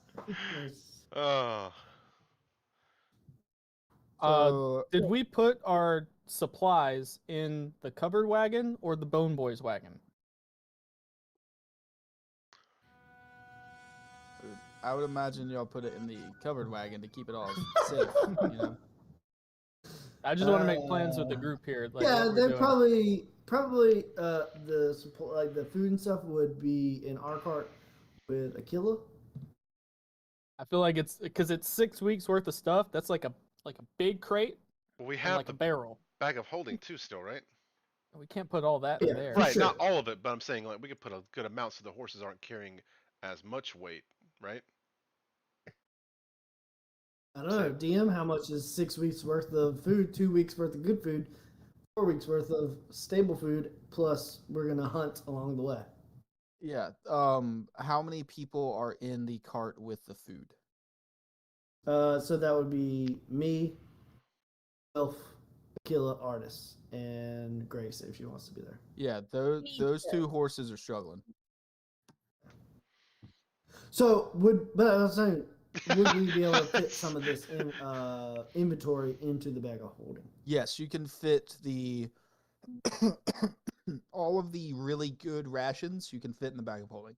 Oh. Did we put our supplies in the covered wagon or the Bone Boys wagon? I would imagine y'all put it in the covered wagon to keep it all safe. You know. I just want to make plans with the group here. Like Yeah, what we're they're doing. probably the support, like the food and stuff would be in our cart with Aquila. I feel like it's because it's 6 weeks worth of stuff. That's like a big crate Well, we and have like the a barrel. bag of holding too, still, right? We can't put all that Yeah, in there. for Right, sure. not all of it, but I'm saying like we could put a good amount so the horses aren't carrying as much weight, right? I don't know, DM. How much is 6 weeks worth of food? 2 weeks worth of good food, 4 weeks worth of stable food. Plus, we're gonna hunt along the way. Yeah. How many people are in the cart with the food? So that would be me, Elf, Aquila, Artis, and Grace if she wants to be there. Yeah, those 2 horses are struggling. So but I was saying, would we be able to fit some of this inventory into the bag of holding? Yes, you can fit the all of the really good rations you can fit in the bag of holding.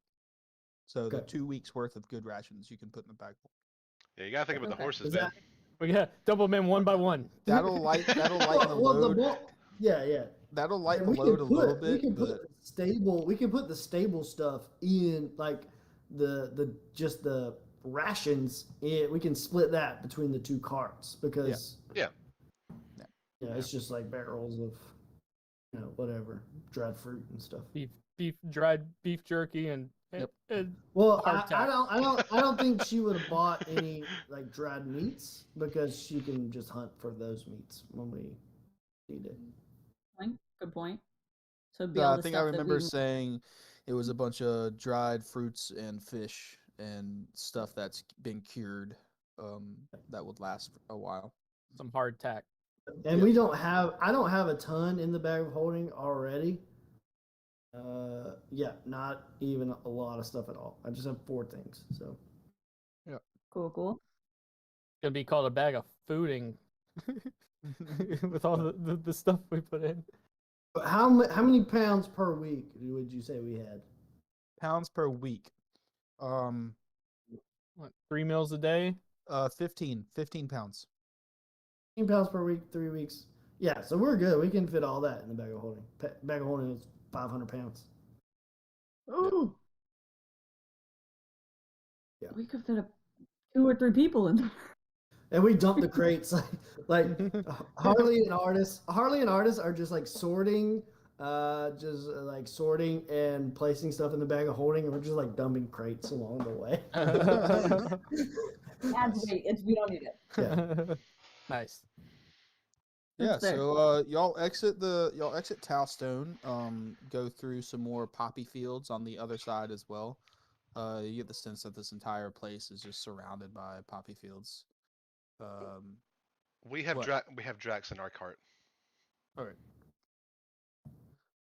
So the Okay. 2 weeks worth of good rations you can put in the bag of holding. Yeah, you gotta think about the Okay. horses, Is man. that We got double them in one by one. That'll lighten the well, load. yeah. That'll lighten And the load a little we bit, can but put the stable. We can put the stable stuff in, like the just the rations. We can split that between the 2 carts because Yeah. it's just like barrels of whatever dried fruit and stuff. Dried beef jerky and Yep. Well, Hardtack. I don't think she would have bought any like dried meats because she can just hunt for those meats when we need it. Good point. So it'd be all I the think I stuff that remember we saying it was a bunch of dried fruits and fish and stuff that's been cured that would last for a while. some hardtack. And we don't have. I don't have a ton in the bag of holding already. Not even a lot of stuff at all. I just have 4 things. So cool. It's gonna be called a bag of fooding with all the stuff we put in. but how many pounds per week would you say we had? Pounds per week. What, 3 meals a day? 15 pounds. 15 pounds per week, 3 weeks. Yeah, so we're good. We can fit all that in the bag of holding. Bag of holding is 500 pounds. Ooh. Yeah. We could fit 2 or 3 people in there. And we dump the crates like Harley and Artis. Harley and Artis are just like sorting, sorting and placing stuff in the bag of holding, and we're just like dumping crates along the way. Adds weight. We don't need it. Yeah. Nice. Yeah, That's fair. so y'all exit Talstone, go through some more poppy fields on the other side as well. You get the sense that this entire place is just surrounded by poppy fields. We have What? we have Drax in our cart. All right.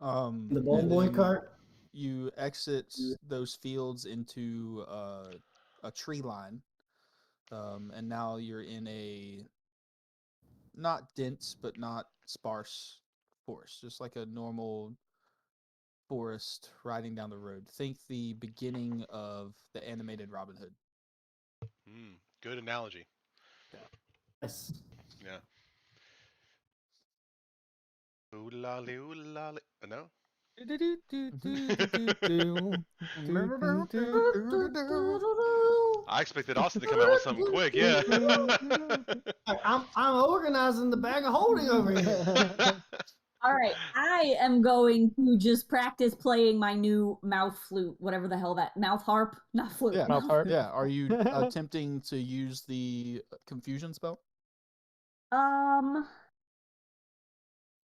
The And Bone Boy then cart. you exit those fields into a tree line, and now you're in a not dense but not sparse forest, just like a normal forest riding down the road. Think the beginning of the animated Robin Hood. Good analogy. Yes. Yeah. Ooh la li, ooh la li. No? I expected Austin to come out with something quick, yeah. I'm organizing the bag of holding over here. All right, I am going to just practice playing my new mouth flute, whatever the hell that mouth harp, not flute. Yeah, Mouth harp. yeah. Are you attempting to use the confusion spell?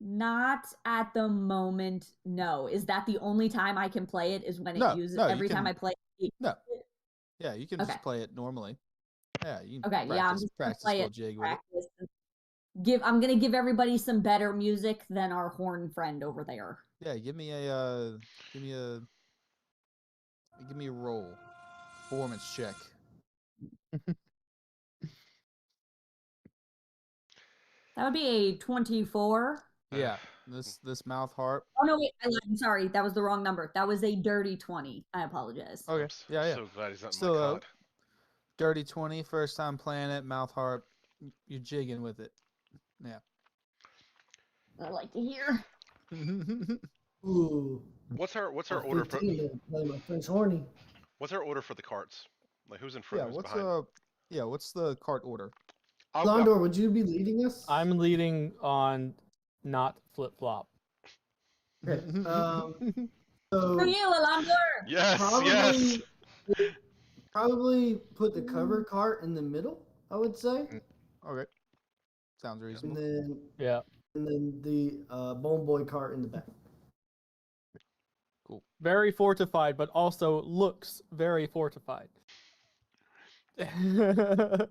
Not at the moment. No. Is that the only time I can play it? Is when it No, uses no, you every time can- I play it? No. Yeah, you can Okay. just play it normally. Yeah, you can Okay, practice, yeah, I'm just gonna practice play little it. jig with it. Practice. I'm gonna give everybody some better music than our horn friend over there. Yeah, give me a roll. Performance check. That would be a 24. Yeah, this mouth harp. Oh no, wait, I lied. I'm sorry. That was the wrong number. That was a dirty 20. I apologize. Okay. I'm Yeah. so glad he's not in Still my cart. dirty 20, first time playing it, mouth harp. You're jigging with it. Yeah. I like to hear. Ooh. What's our At order for 15 to play my French horny. what's our order for the carts? Like who's in front, who's behind? What's the cart order? Londor, would you be leading us? I'm leading on not flip flop. Okay. For So you, Alondor! Yes, yes. probably put the cover cart in the middle, I would say. Okay. Sounds reasonable. And Yeah. then the Bone Boy cart in the back. Cool. Very fortified, but also looks very fortified. But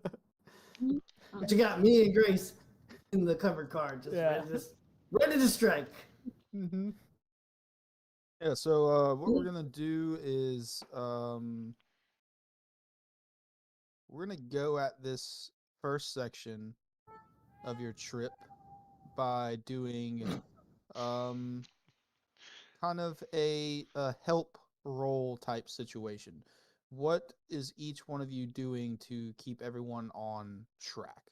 you got me and Grace in the cover cart, just ready to strike. Mm-hmm. Yeah, so what we're gonna do is we're gonna go at this first section of your trip by doing kind of a help roll type situation. What is each one of you doing to keep everyone on track?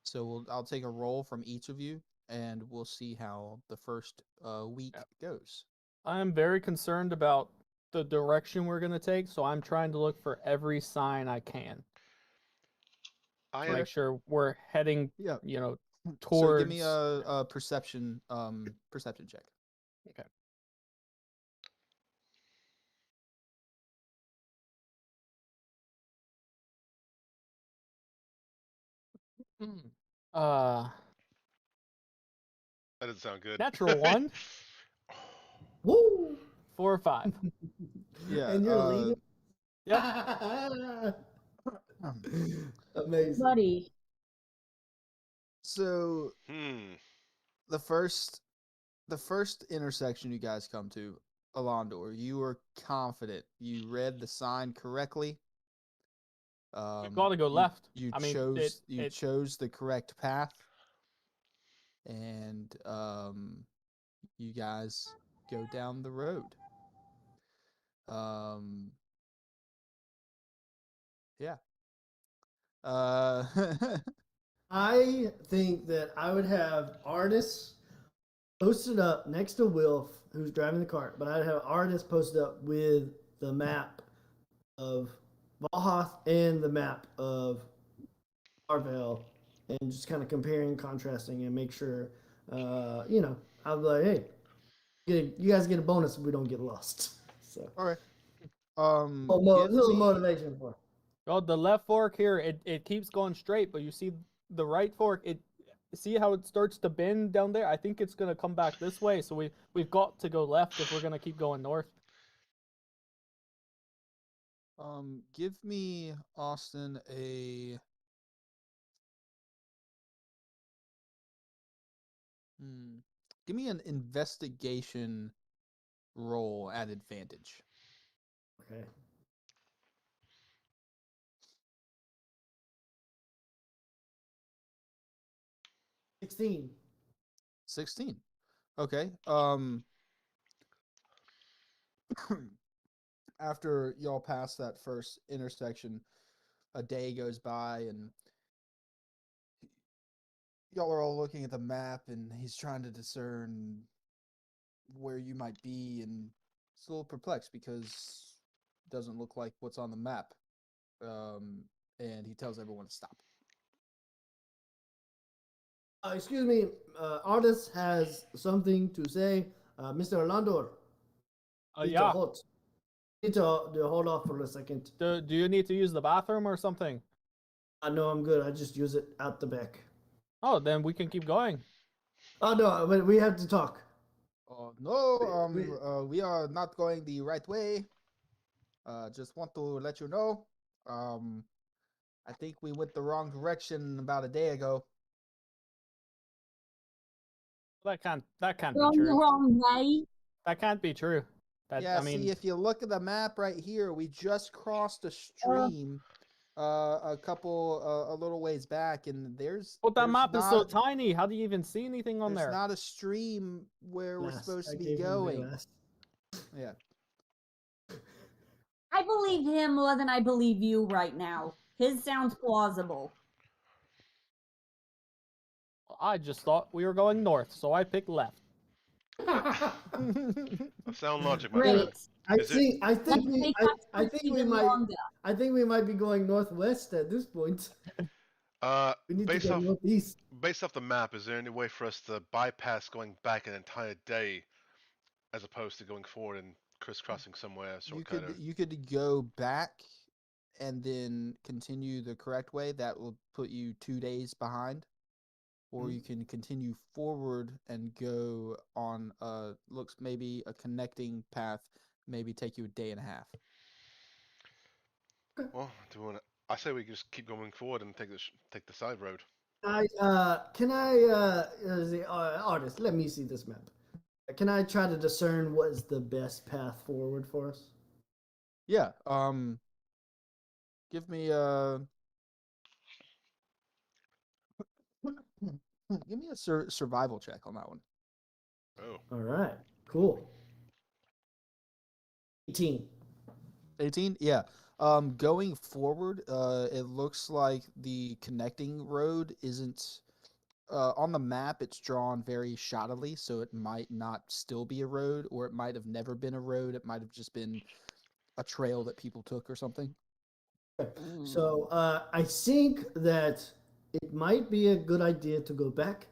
So I'll take a roll from each of you, and we'll see how the first week goes. I'm very concerned about the direction we're going to take, so I'm trying to look for every sign I can. To make sure we're heading, towards... So give me a perception check. Okay. That doesn't sound good. Natural 1. Woo! 4 or 5. Yeah. And you're leading. Yep. Amazing. Buddy. So the first intersection you guys come to, Alondor, you were confident you read the sign correctly. We've got to go left. You I mean, chose the correct path, and you guys go down the road. Yeah. I think that I would have Artis posted up next to Wilf, who's driving the cart, but I'd have Artis posted up with the map of Valhoth and the map of Arvel, and just kind of comparing, contrasting, and make sure, I'll be like, hey, you guys get a bonus if we don't get lost. So, all right. little motivation for. Oh, the left fork here, it keeps going straight, but you see the right fork, see how it starts to bend down there? I think it's gonna come back this way, so we've got to go left if we're gonna keep going north. Give me, Austin, a give me an investigation roll at advantage. Okay. 16. 16. Okay. After y'all pass that first intersection, a day goes by and y'all are all looking at the map and he's trying to discern where you might be, and it's a little perplexed because it doesn't look like what's on the map. And he tells everyone to stop. Excuse me, artist has something to say. Mr. Landor, need to Yeah. hold. Need to hold off for a second. Do you need to use the bathroom or something? No, I'm good. I just use it out the back. Oh, then we can keep going. Oh no, but we have to talk. No, we are not going the right way. Just want to let you know. I think we went the wrong direction about a day ago. That can't be Going the true. wrong way. That can't be true. Yeah, see, if you look at the map right here, we just crossed a stream a little ways back, and there's But that map is so not tiny. How do you even see anything on there's there? not a stream where we're supposed to be gave him my going. last. Yeah. I believe him more than I believe you right now. His sounds plausible. I just thought we were going north, so I picked left. Sound logic, my friend. Great. I Is think I think Let's we make I, that I twist think we even might longer. I think we might be going northwest at this point. We need to Based go off northeast. based off the map, is there any way for us to bypass going back an entire day, as opposed to going forward and crisscrossing somewhere shortcut? You could go back and then continue the correct way. That will put you 2 days behind. Or you can continue forward and go on looks maybe a connecting path, maybe take you a day and a half. Well, I say we just keep going forward and take the side road. Can I the artist? Let me see this map. Can I try to discern what is the best path forward for us? Yeah. Give me give me a survival check on that one. Oh. All right, cool. 18. 18? Yeah. Going forward, it looks like the connecting road isn't on the map. It's drawn very shoddily, so it might not still be a road, or it might have never been a road. It might have just been a trail that people took or something. So I think that it might be a good idea to go back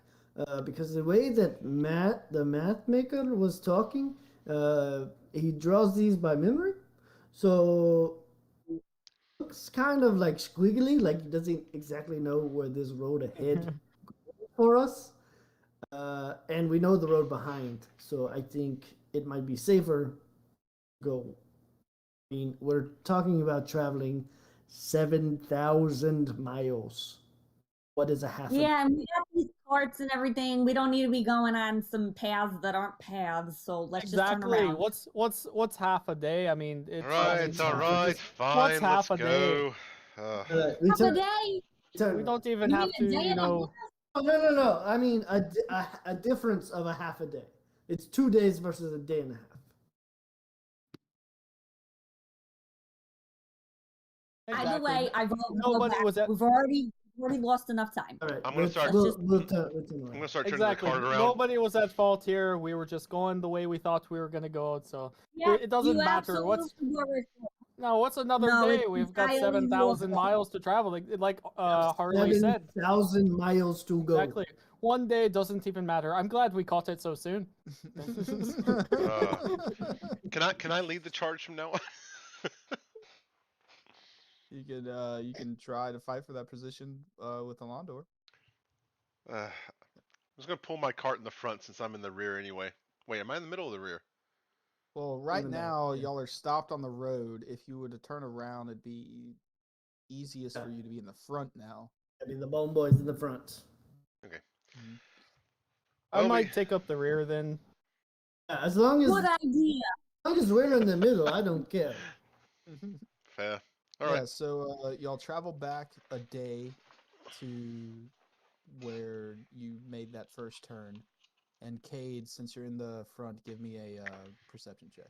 because the way that the math maker, was talking, he draws these by memory. So it looks kind of like squiggly, like he doesn't exactly know where this road ahead for us. And we know the road behind. So I think it might be safer to go. I mean, we're talking about traveling 7,000 miles. What is a half? Yeah, and we got these carts and everything. We don't need to be going on some paths that aren't paths. So let's just turn Exactly. around. What's half a day? I mean, it's All right, what's fine, half let's a day? go. We Half a day? We don't even You have mean to, a day and a half? Oh, no. I mean a difference of a half a day. It's 2 days versus a day and a half. Exactly. Either way, I vote we go Nobody back. was at We've already lost enough time. All right, I'm gonna start- We'll Let's turn I'm around. gonna start turning exactly. the cart around. Nobody was at fault here. We were just going the way we thought we were gonna go. So Yeah, it doesn't you matter. What's absolutely were. what's another No, day? it's We've got entirely 7,000 your fault. miles to travel. Like Harley said. 7,000 miles to go. Exactly. One day doesn't even matter. I'm glad we caught it so soon. Can I lead the charge from now on? You can try to fight for that position with Alondor. I'm just gonna pull my cart in the front since I'm in the rear anyway. Wait, am I in the middle or the rear? Well, right In the back, now, yeah. y'all are stopped on the road. If you were to turn around, it'd be easiest for you to be in the front now. I mean, the Bone Boys in the front. Okay. I Well, might take up the rear then. Yeah, as long Good idea. we're in the middle, I don't care. Fair. All Yeah, right. so y'all travel back a day to where you made that first turn. And Cade, since you're in the front, give me a perception check.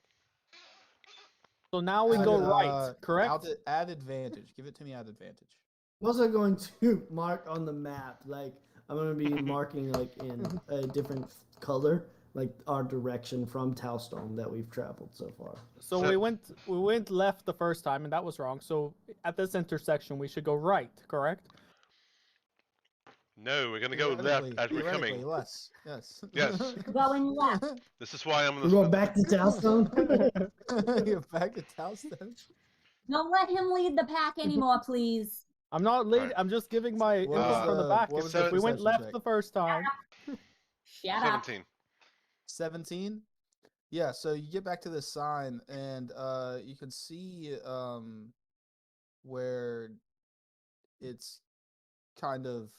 So now we go right, correct? Add advantage. Give it to me at advantage. I'm also going to mark on the map, like I'm gonna be marking like in a different color, like our direction from Towstone that we've traveled so far. So we went left the first time, and that was wrong. So at this intersection, we should go right, correct? No, we're gonna go left as we're coming. Yes. Yes. Yes. Going left. This is why I'm on We're the. going back to Towstone. You're back at Towstone. Don't let him lead the pack anymore, please. I'm not lead. Alright. I'm just giving my input from the back. What was the We went perception left check? the first time. Shut up. 17. 17. Yeah, so you get back to this sign, and you can see where it's kind of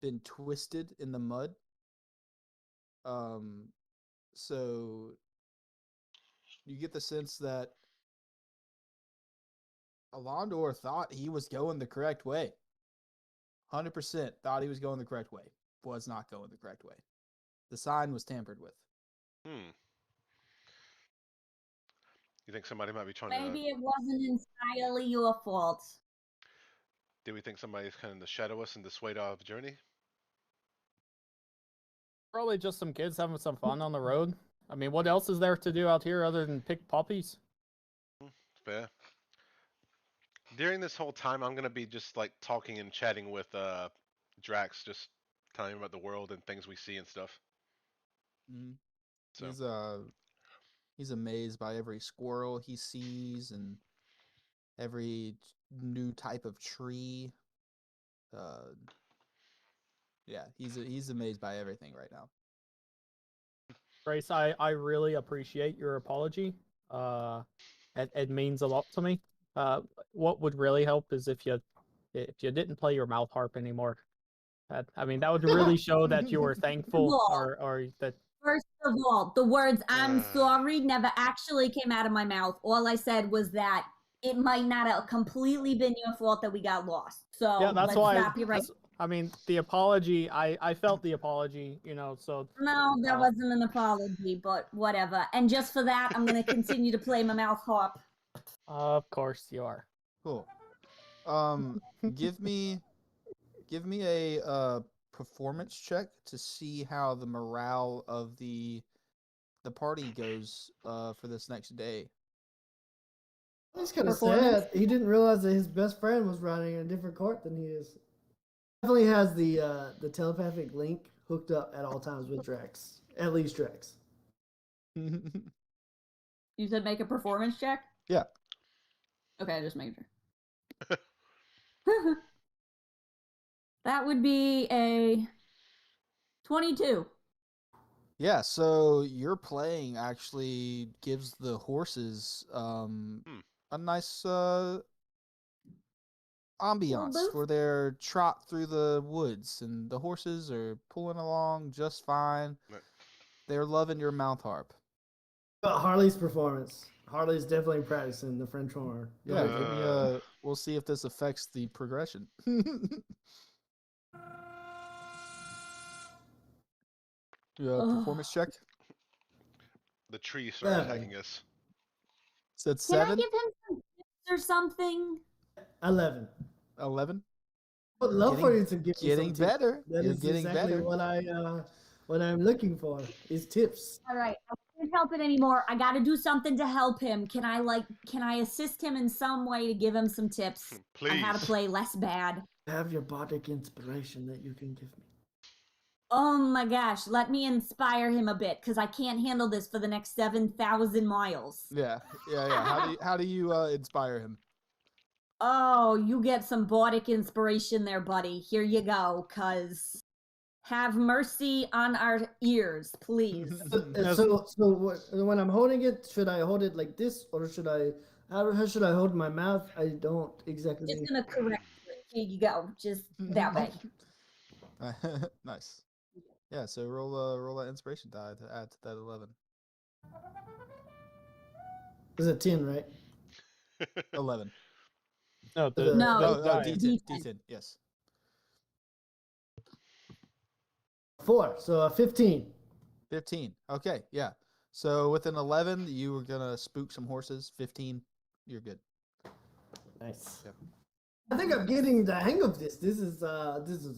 been twisted in the mud. So you get the sense that Alondor thought he was going the correct way. 100% thought he was going the correct way. Was not going the correct way. The sign was tampered with. You think somebody might be trying Maybe to? it wasn't entirely your fault. Do we think somebody's kind of to shadow us and dissuade our journey? Probably just some kids having some fun on the road. I mean, what else is there to do out here other than pick puppies? Fair. During this whole time, I'm gonna be just like talking and chatting with Drax, just telling him about the world and things we see and stuff. Mm-hmm. So He's amazed by every squirrel he sees and every new type of tree. Yeah, he's amazed by everything right now. Grace, I really appreciate your apology. It means a lot to me. What would really help is if you didn't play your mouth harp anymore. I mean, that would really show that you were thankful or that. First of all, the words "I'm sorry" never actually came out of my mouth. All I said was that it might not have completely been your fault that we got lost. So Yeah, that's let's why. stop you right. I mean, the apology. I felt the apology. So. No, that wasn't an apology, but whatever. And just for that, I'm gonna continue to play my mouth harp. Of course you are. Cool. Give me a performance check to see how the morale of the party goes for this next day. He's kind of sad. He didn't realize that his best friend was riding in a different court than he is. Definitely has the telepathic link hooked up at all times with Drax. At least Drax. You said make a performance check? Yeah. Okay, just making sure. That would be a 22. Yeah, so your playing actually gives the horses a nice ambiance where they're trot through the woods and the horses are pulling along just fine. Right. They're loving your mouth harp. Harley's performance. Harley's definitely practicing the French horn. Yeah, give me we'll see if this affects the progression. Performance check. The tree started attacking us. Said 7. Can I give him some tips or something? 11. 11. I would love for you to give me getting some better. Tips. That You're is getting exactly better. What I'm looking for is tips. All right, I can't help it anymore. I got to do something to help him. Can I assist him in some way to give him some tips on how to play less bad? I have your bardic inspiration that you can give me. Oh my gosh, let me inspire him a bit because I can't handle this for the next 7,000 miles. Yeah. How do you inspire him? Oh, you get some bardic inspiration there, buddy. Here you go, cuz Have mercy on our ears, please. So when I'm holding it, should I hold it like this, or should I? How should I hold my mouth? I don't exactly. Just gonna correct you. Here you go. Just that way. Nice. Yeah. So roll that inspiration die to add to that 11. Is it 10, right? 11. No, No, the Oh, die. D10. D10. D10. Yes. 4, so 15. 15. Okay. Yeah. So with an 11, you were gonna spook some horses. 15, you're good. Nice. Yep. I think I'm getting the hang of this. This is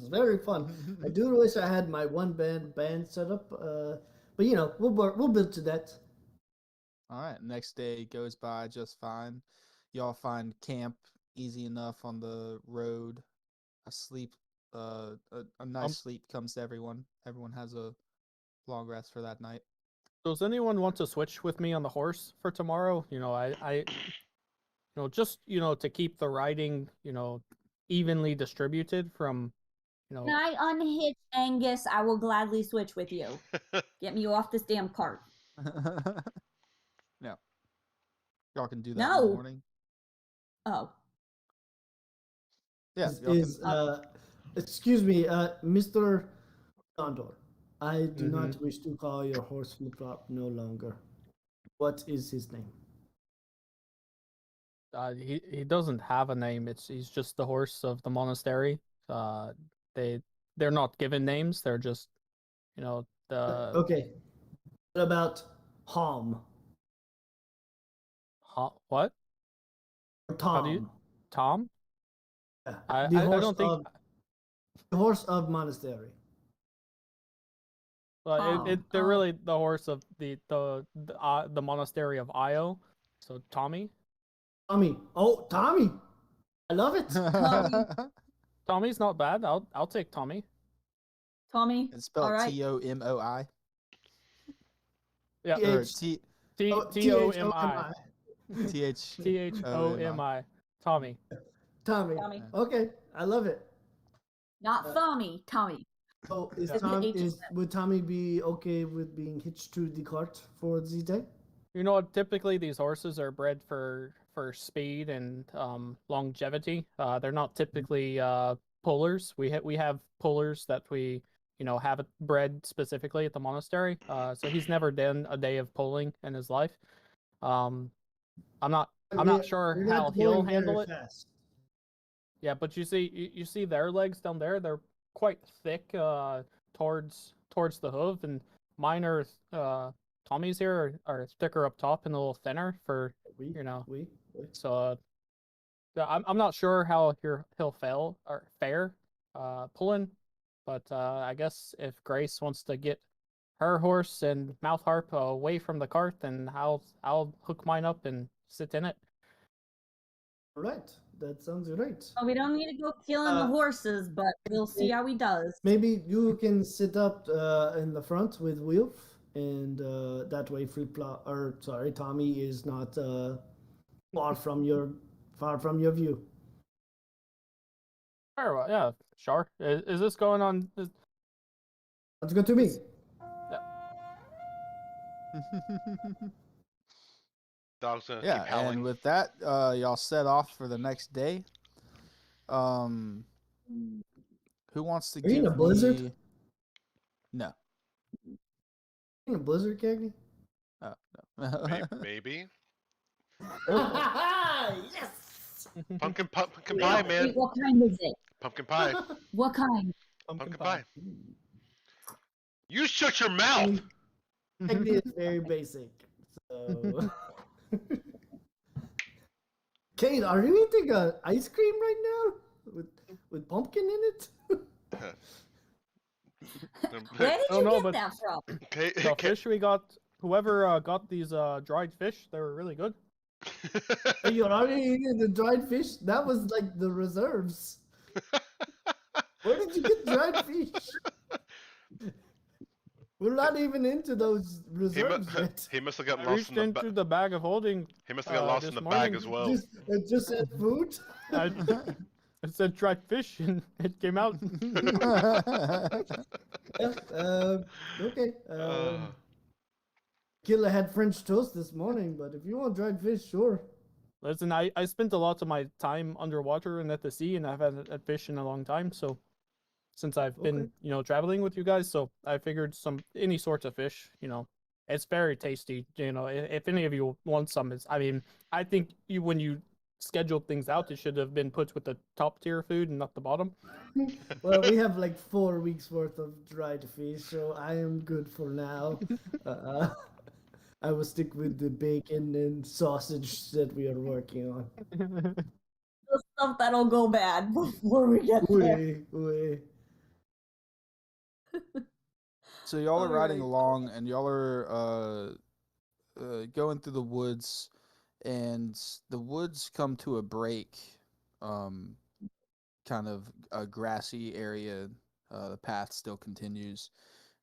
very fun. I do wish I had my one band set up, but you know we'll build to that. All right. Next day goes by just fine. Y'all find camp easy enough on the road. A nice sleep comes to everyone. Everyone has a long rest for that night. Does anyone want to switch with me on the horse for tomorrow? Just to keep the riding, evenly distributed from, When I unhitch Angus, I will gladly switch with you. Get me off this damn cart. No. Y'all can do that in No. the morning. Oh. Yeah. Excuse me, Mr. Condor. I do Mm-hmm. not wish to call your horse flip-flop no longer. What is his name? he doesn't have a name. He's just the horse of the monastery. They're not given names. They're just, the Okay. What about Tom? what? Tom. How do you Tom? Yeah, I the horse don't think. the horse of monastery. Well, they're really the horse of the monastery of Io. So Tommy. Tommy. Oh, Tommy. I love it. Tommy's not bad. I'll take Tommy. Tommy. It's spelled All right. T-O-M-O-I. Yeah. Or T-H- T-O-M-I. T-H. T-H-O-M-I. Tommy. Tommy. Tommy. Okay, I love it. Not Tommy. Tommy. Oh, It's the H is would Tommy be okay with being hitched to the cart for the day? Typically these horses are bred for speed and longevity. They're not typically pullers. We have pullers that we have it bred specifically at the monastery. So he's never done a day of pulling in his life. I'm not sure You're how not he'll going very handle it. fast. Yeah, but you see their legs down there. They're quite thick towards the hoof, and mine are Tommy's here are thicker up top and a little thinner for We. So I'm not sure how he'll fare pulling, but I guess if Grace wants to get her horse and mouth harp away from the cart, then I'll hook mine up and sit in it. All right, that sounds great. Oh, we don't need to go killing the horses, but we'll see how he does. Maybe you can sit up in the front with Wilf, and that way Tommy is not far from your view. Sure, well, yeah, sure. Is this going on? Sounds good to me. Dog's gonna Yeah, keep howling. and with that, y'all set off for the next day. Who wants to Are you in give a blizzard? me... No. In a blizzard, Cagney? Oh, no. Maybe. Yes. Pumpkin pie, man. Wait, what kind is it? Pumpkin pie. What kind? Pumpkin pie. You shut your mouth. Cagney is very basic. So, Kate, are you eating ice cream right now with pumpkin in it? Where did Oh, you no, get but- that from? The fish we got, whoever got these dried fish, they were really good. Are you already eating the dried fish? That was like the reserves. Where did you get dried fish? We're not even into those reserves yet. He must have got I lost reached in the into the bag of holding. He must have got lost this in the morning. bag as well. It just said food. I It said dried fish, and it came out. Yeah, okay. Uh, Killer had French toast this morning, but if you want dried fish, sure. Listen, I spent a lot of my time underwater and at the sea, and I've had fish in a long time. So since I've been, traveling with you guys, so I figured any sorts of fish, it's very tasty. If any of you want some, I think when you scheduled things out, it should have been put with the top tier food and not the bottom. Well, we have like 4 weeks worth of dried fish, so I am good for now. I will stick with the bacon and sausage that we are working on. The stuff that'll go bad before we get there. Oui. So y'all are riding Alright. along, and y'all are going through the woods, and the woods come to a break, kind of a grassy area. The path still continues,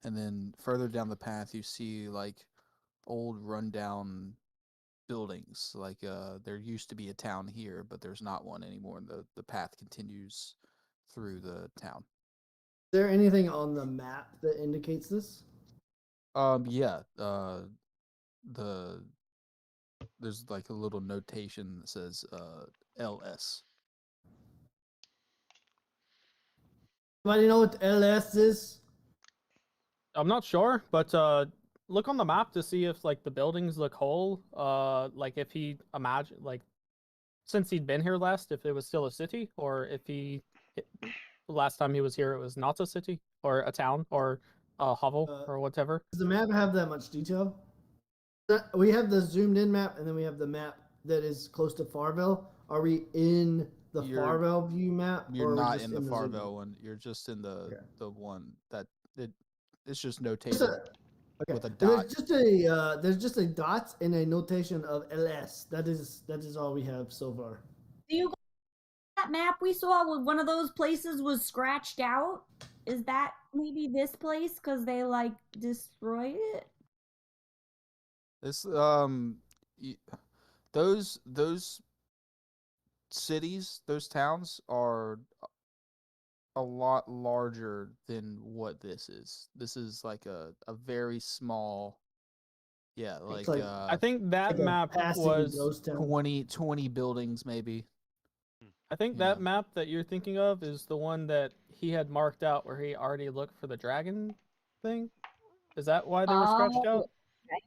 and then further down the path, you see like old rundown buildings. Like there used to be a town here, but there's not one anymore. The path continues through the town. Is there anything on the map that indicates this? Yeah. There's like a little notation that says LS. Anybody know what LS is? I'm not sure, but look on the map to see if like the buildings look whole. Like if he since he'd been here last, if it was still a city, or if last time he was here it was not a city or a town or a hovel or whatever. Does the map have that much detail? We have the zoomed in map, and then we have the map that is close to Farville. Are we in the Farville view map? You're not in the Farville one. You're just in the one that it's just notated with a dot. There's just a dot and a notation of LS. That is all we have so far. Do you that map we saw? One of those places was scratched out. Is that maybe this place because they like destroyed it? This those cities, those towns are a lot larger than what this is. This is like a very small, I think that map was 20 buildings maybe. I think that map that you're thinking of is the one that he had marked out where he already looked for the dragon thing. Is that why they were scratched out? Okay.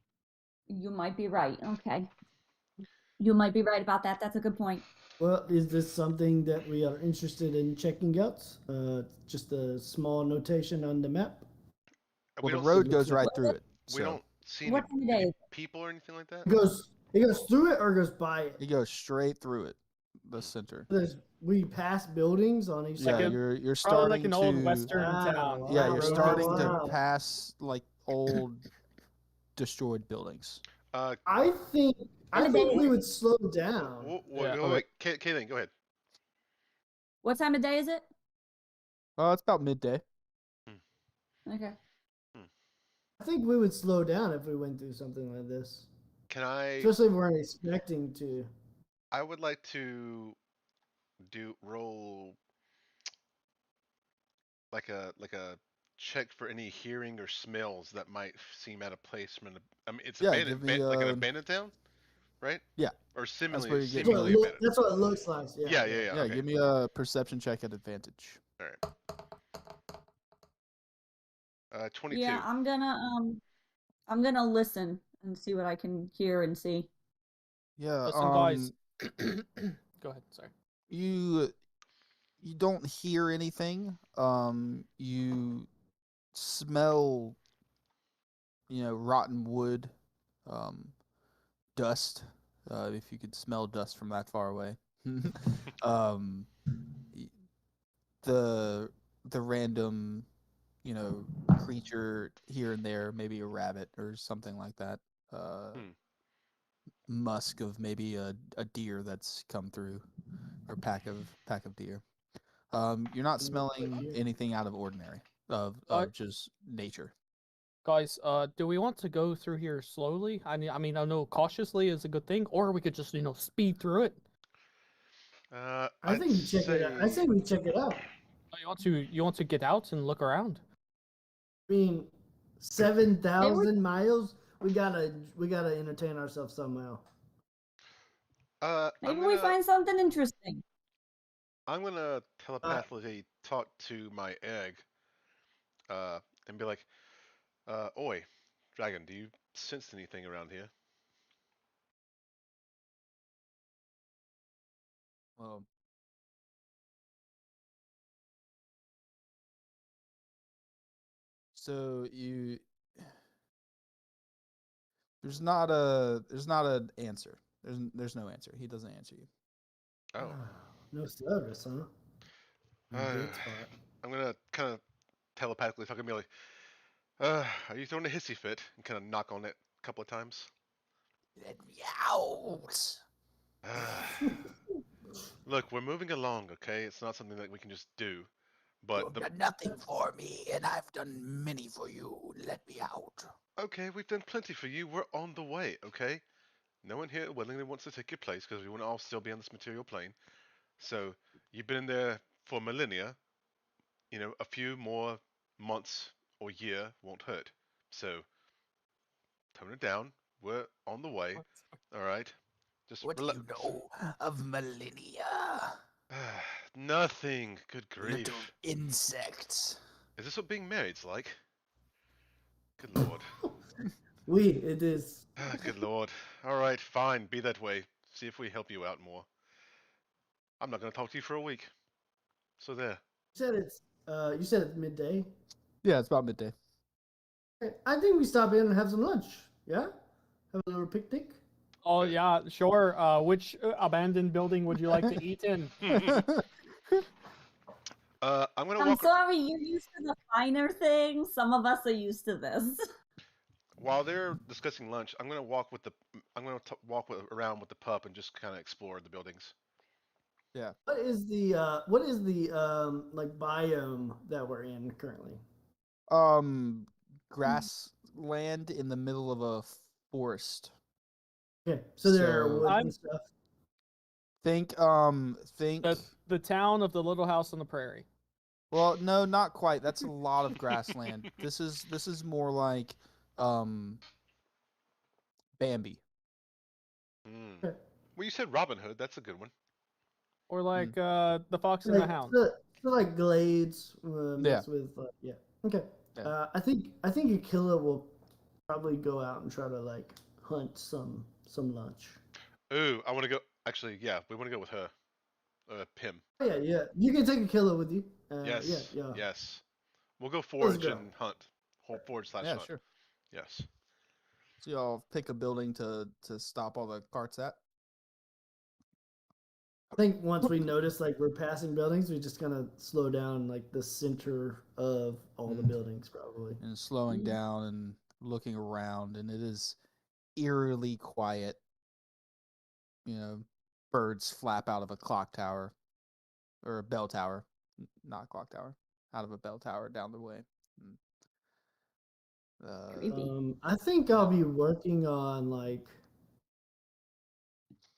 You might be right. Okay. You might be right about that. That's a good point. Well, is this something that we are interested in checking out? Just a small notation on the map? Well, the road goes right through it. We don't see any people or anything like that? It goes through it or goes by it? It goes straight through it, the center. We pass buildings on each side. Yeah, you're starting like an old western town. Yeah, you're starting to pass like old destroyed buildings. I think we would slow down. Wait, Kaylin, go ahead. What time of day is it? It's about midday. Okay. I think we would slow down if we went through something like this. Especially if we weren't expecting to. I would like to roll like a check for any hearing or smells that might seem out of place from it's like an abandoned town, right? Yeah. Or seemingly abandoned. That's what it looks like. Yeah. Okay. Give me a perception check at advantage. All right. 22. Yeah, I'm gonna listen and see what I can hear and see. Yeah. Listen, guys. Go ahead. Sorry. You don't hear anything. You smell, rotten wood, dust. If you could smell dust from that far away. The random, creature here and there, maybe a rabbit or something like that. Musk of maybe a deer that's come through, or pack of deer. You're not smelling anything out of ordinary of just nature. Guys, do we want to go through here slowly? I mean, I know cautiously is a good thing, or we could just speed through it. I think we check it out. I say we check it out. Oh, you want to get out and look around? I mean, 7,000 miles. We gotta entertain ourselves somehow. Maybe we find something interesting. I'm gonna telepathically talk to my egg, and be like, "Oi, dragon, do you sense anything around here?" Well, so you there's not an answer. There's no answer. He doesn't answer you. Oh. No service, huh? Dead spot. I'm gonna kind of telepathically talk to me like, "Are you throwing a hissy fit?" And kind of knock on it a couple of times. Let me out. Look, we're moving along, okay? It's not something that we can just do. But You've done nothing for me, and I've done many for you. Let me out. okay, we've done plenty for you. We're on the way, okay? No one here willingly wants to take your place because we want to all still be on this material plane. So you've been in there for millennia. You know, a few more months or year won't hurt. So tone it down. We're on the way. All right. Just What do relax. you know of millennia? Nothing. Good grief. Little insects. Is this what being married's like? Good lord. It is. Good lord. All right, fine. Be that way. See if we help you out more. I'm not going to talk to you for a week. So there. You said it's midday. Yeah, it's about midday. I think we stop in and have some lunch. Yeah, have a little picnic. Oh yeah, sure. Which abandoned building would you like to eat in? I'm sorry, you're used to the finer things. Some of us are used to this. While they're discussing lunch, I'm gonna walk around with the pup and just kind of explore the buildings. Yeah. What is the like biome that we're in currently? Grassland in the middle of a forest. Okay, so there are woods I'm- and stuff. Think The town of the Little House on the Prairie. well, no, not quite. That's a lot of grassland. This is more like Bambi. Okay. Well, you said Robin Hood. That's a good one. Or like the Fox and the Like Hound. so like glades Yeah. mixed with yeah. Okay. Yeah. I think Aquila will probably go out and try to like hunt some lunch. Ooh, I want to go. Actually, yeah, we want to go with her. Pim. Oh, yeah. You can take Aquila with you. Yes. Yeah. Yes. We'll go Let's forage go. and hunt. Forage / Yeah, hunt. sure. Yes. So y'all pick a building to stop all the carts at. I think once we notice like we're passing buildings, we just kind of slow down like the center of all the buildings probably. And slowing down and looking around, and it is eerily quiet. You know, birds flap out of a clock tower or a bell tower, not a clock tower, out of a bell tower down the way. Creepy. I think I'll be working on like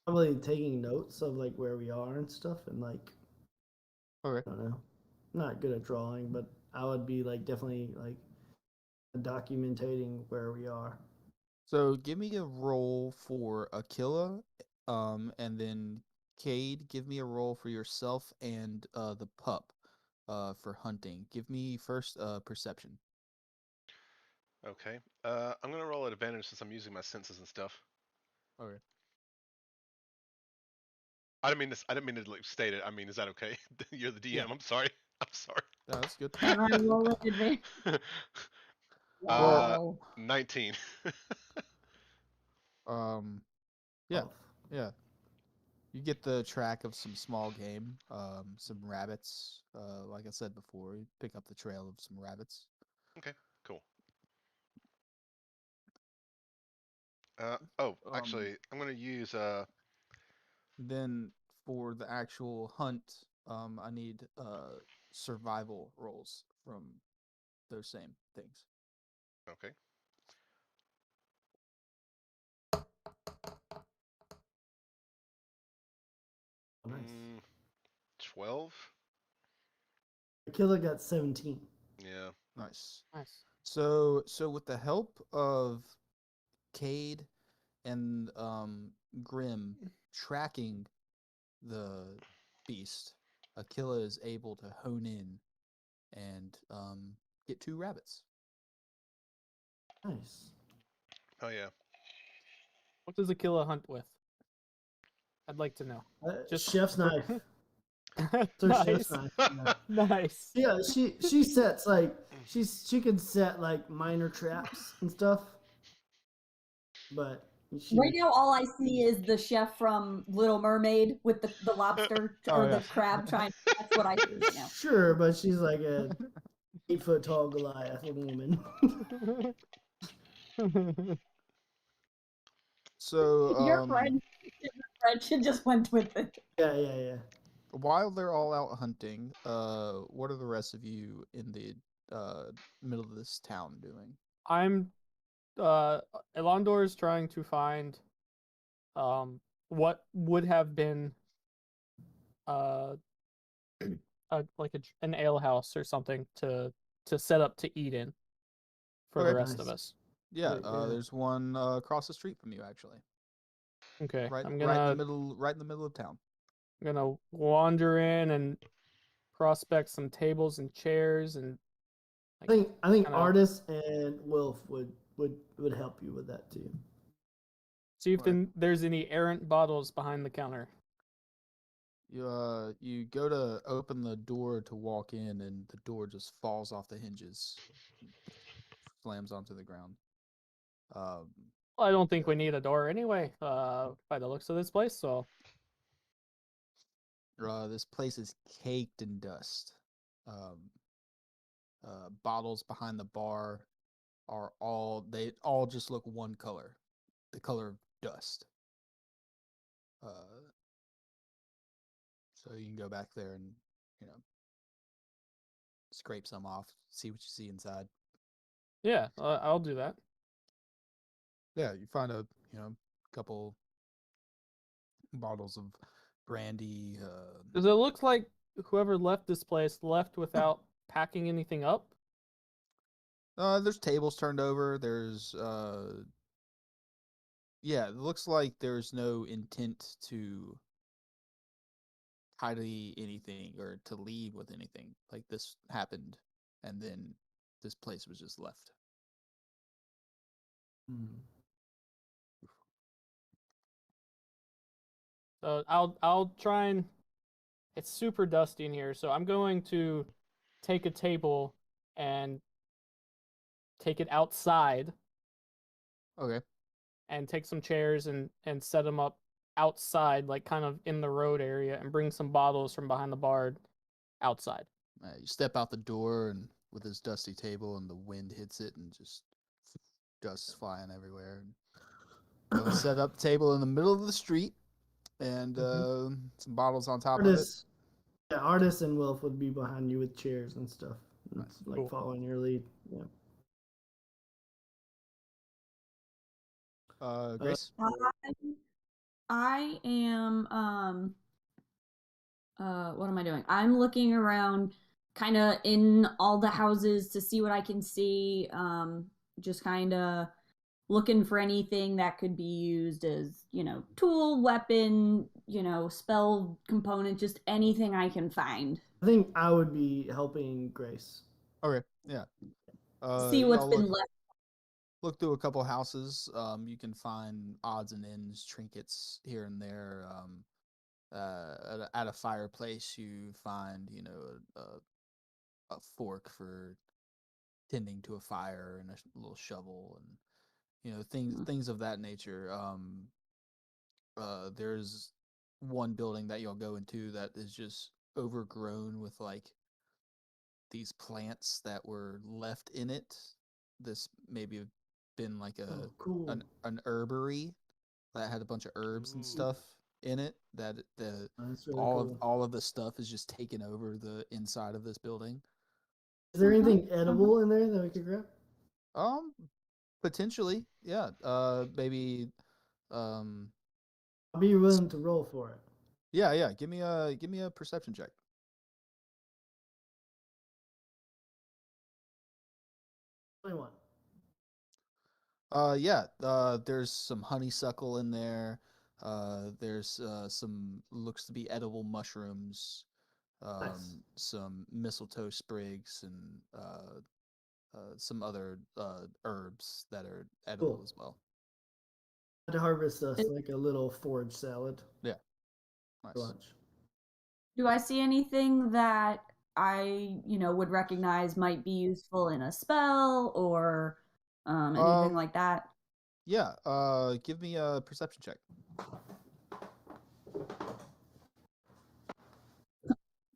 probably taking notes of like where we are and stuff and like Okay. I don't know. I'm not good at drawing, but I would be like definitely like documenting where we are. So give me a roll for Aquila, and then Cade, give me a roll for yourself and the pup, for hunting. Give me first perception. Okay. I'm gonna roll at advantage since I'm using my senses and stuff. Okay. I didn't mean this. I didn't mean to like state it. I mean, is that okay? You're the DM. Yeah. I'm sorry. I'm sorry. Yeah, that's good. Can I roll it advantage? Uh, 19. Yeah, Oh, yeah. You get the track of some small game, some rabbits. Like I said before, you pick up the trail of some rabbits. Okay, cool. Um, actually, I'm gonna use Then for the actual hunt, I need survival rolls from those same things. Okay. Nice. 12. Akila got 17. Yeah. Nice. Nice. So with the help of Cade and Grim tracking the beast, Aquila is able to hone in and get 2 rabbits. Nice. Oh yeah. What does Aquila hunt with? I'd like to know. Just chef's knife. Nice. Chef's knife. Yeah. Nice. Yeah, she sets like she can set like minor traps and stuff. But right now, all I see is the chef from Little Mermaid with the lobster or the crab trying. That's what I see right now. Sure, but she's like a 8-foot tall Goliath woman. So Your friend just went with it. Yeah. while they're all out hunting, what are the rest of you in the middle of this town doing? I'm Elondor is trying to find what would have been an ale house or something to set up to eat in for the Okay. rest of Nice. us. Yeah, Right, yeah. there's one across the street from you actually. Okay. Right I'm in gonna the middle of town. wander in and prospect some tables and chairs and I think kinda Artis and Wilf would help you with that too. see if Right. there's any errant bottles behind the counter. You go to open the door to walk in, and the door just falls off the hinges, slams onto the ground. Well, I don't think Yeah. we need a door anyway, by the looks of this place, so This place is caked in dust. Um, Bottles behind the bar they all just look one color, the color of dust. So you can go back there and scrape some off, see what you see inside. yeah, I'll do that. Yeah, you find a couple bottles of brandy. Does it look like whoever left this place left without packing anything up? There's tables turned over. There's yeah, it looks like there's no intent to tidy anything or to leave with anything. Like this happened, and then this place was just left. So I'll try and it's super dusty in here, so I'm going to take a table and take it outside Okay. and take some chairs and set them up outside, like kind of in the road area, and bring some bottles from behind the bar outside. You step out the door and with this dusty table, and the wind hits it, and just dust flying everywhere. And go and set up the table in the middle of the street, and some bottles on top of it. Yeah, Artis and Wilf would be behind you with chairs and stuff. Nice. Like Cool. following your lead. Yeah. Grace. I am what am I doing? I'm looking around kind of in all the houses to see what I can see. Just kind of looking for anything that could be used as, tool, weapon, spell component, just anything I can find. I think I would be helping Grace. Okay. Yeah. See what's been left. Look through a couple houses. You can find odds and ends, trinkets here and there. At a fireplace, you find a fork for tending to a fire and a little shovel and things of that nature. There's one building that you'll go into that is just overgrown with like these plants that were left in it. This maybe have been like cool. an herbery that had a bunch of herbs and stuff in it. That's really cool. all of the stuff is just taken over the inside of this building. Is there anything edible in there that we could grab? Potentially, yeah. Maybe I'll be willing to roll for it. Yeah. Give me a perception check. 21. There's some honeysuckle in there. There's some looks to be edible mushrooms, Nice. some mistletoe sprigs, and some other herbs that are edible Cool. as well. To harvest us like a little forage salad Yeah, for nice. lunch. Do I see anything that I, would recognize might be useful in a spell or anything like that? Yeah. Give me a perception check.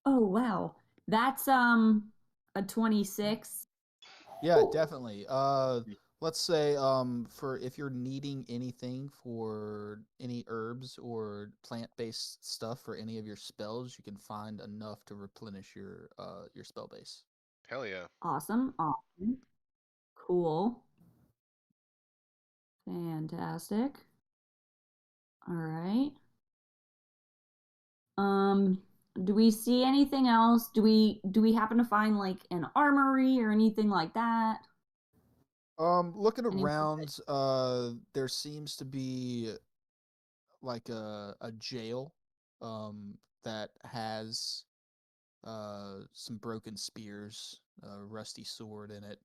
Oh wow. That's a 26. Yeah, definitely. Let's say for if you're needing anything for any herbs or plant-based stuff for any of your spells, you can find enough to replenish your spell base. Hell yeah. Awesome. Awesome. Cool. Fantastic. All right. Um, do we see anything else? Do we happen to find like an armory or anything like that? Looking Anything around, there seems to be like a jail, that has some broken spears, a rusty sword in it.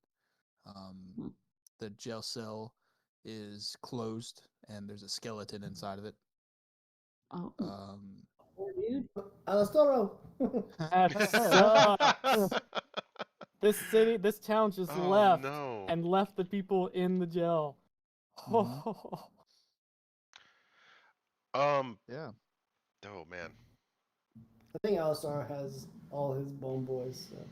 Um, Hmm. the jail cell is closed, and there's a skeleton inside of it. Oh, Um, poor dude. Alastoro. That sucks. This town just Oh left no. and left the people in the jail. Mhm. Um. Yeah. Oh man. I think Alistar has all his bone boys. So.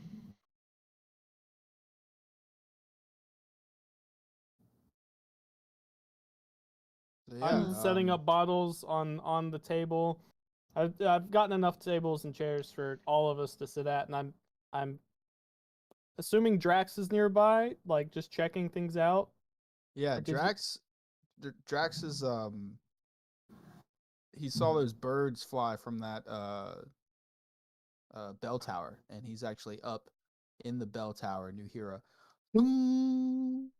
So yeah. I'm setting up bottles on the table. I've gotten enough tables and chairs for all of us to sit at, and I'm assuming Drax is nearby, like just checking things out. Yeah. Or did you? Drax is he saw those birds fly from that bell tower, and he's actually up in the bell tower, and you hear a boom.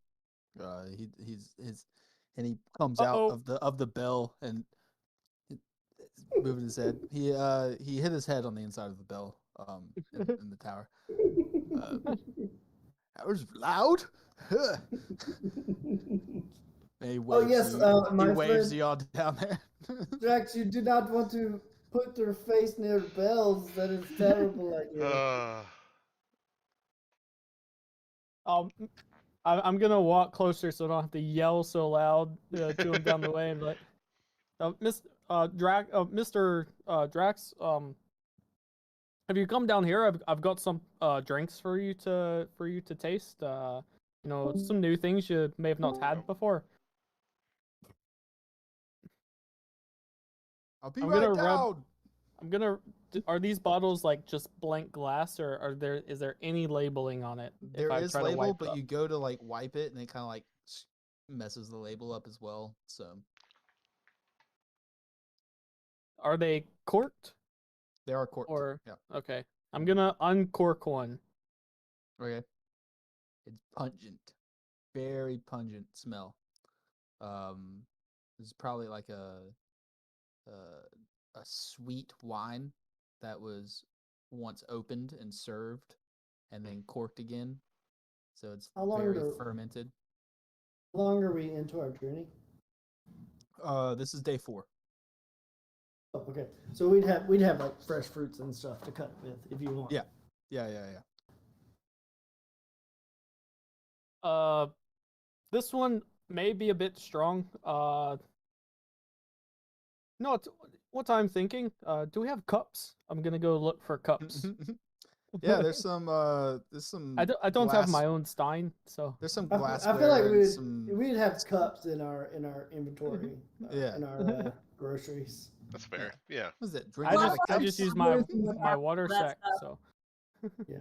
And he comes out Uh-oh. of the bell and moving his head. He hit his head on the inside of the bell in the tower. That was loud. And he Oh waves yes, you. He my waves friend you all down there. Drax, you do not want to put your face near bells. That is terrible idea. Um, I'm gonna walk closer so I don't have to yell so loud to him down the way and be like, Mr. Drax, have you come down here? I've got some drinks for you to taste. Some new things you may have not had before. I'll be I'm right gonna rub. down. I'm gonna. Are these bottles like just blank glass, or is there any labeling on it? If There I is try to label, wipe but up, you go to like wipe it, and it kind of like messes the label up as well. So are they corked they are corked. or Yeah. okay? I'm gonna uncork one. Okay. It's pungent, very pungent smell. This is probably like a sweet wine that was once opened and served, and then corked again. So it's very fermented. How long are we into our journey? This is day 4. Oh, okay. So we'd have like fresh fruits and stuff to cut with if you want. Yeah. This one may be a bit strong. No, what I'm thinking. Do we have cups? I'm gonna go look for cups. Yeah, there's some I don't have my own stein, so there's some I glassware. feel like and we'd have cups in our inventory. Yeah. In our groceries. That's fair. Yeah. What's that? I Drinking out of I just cups? use my water That sack. stuff. So Yeah.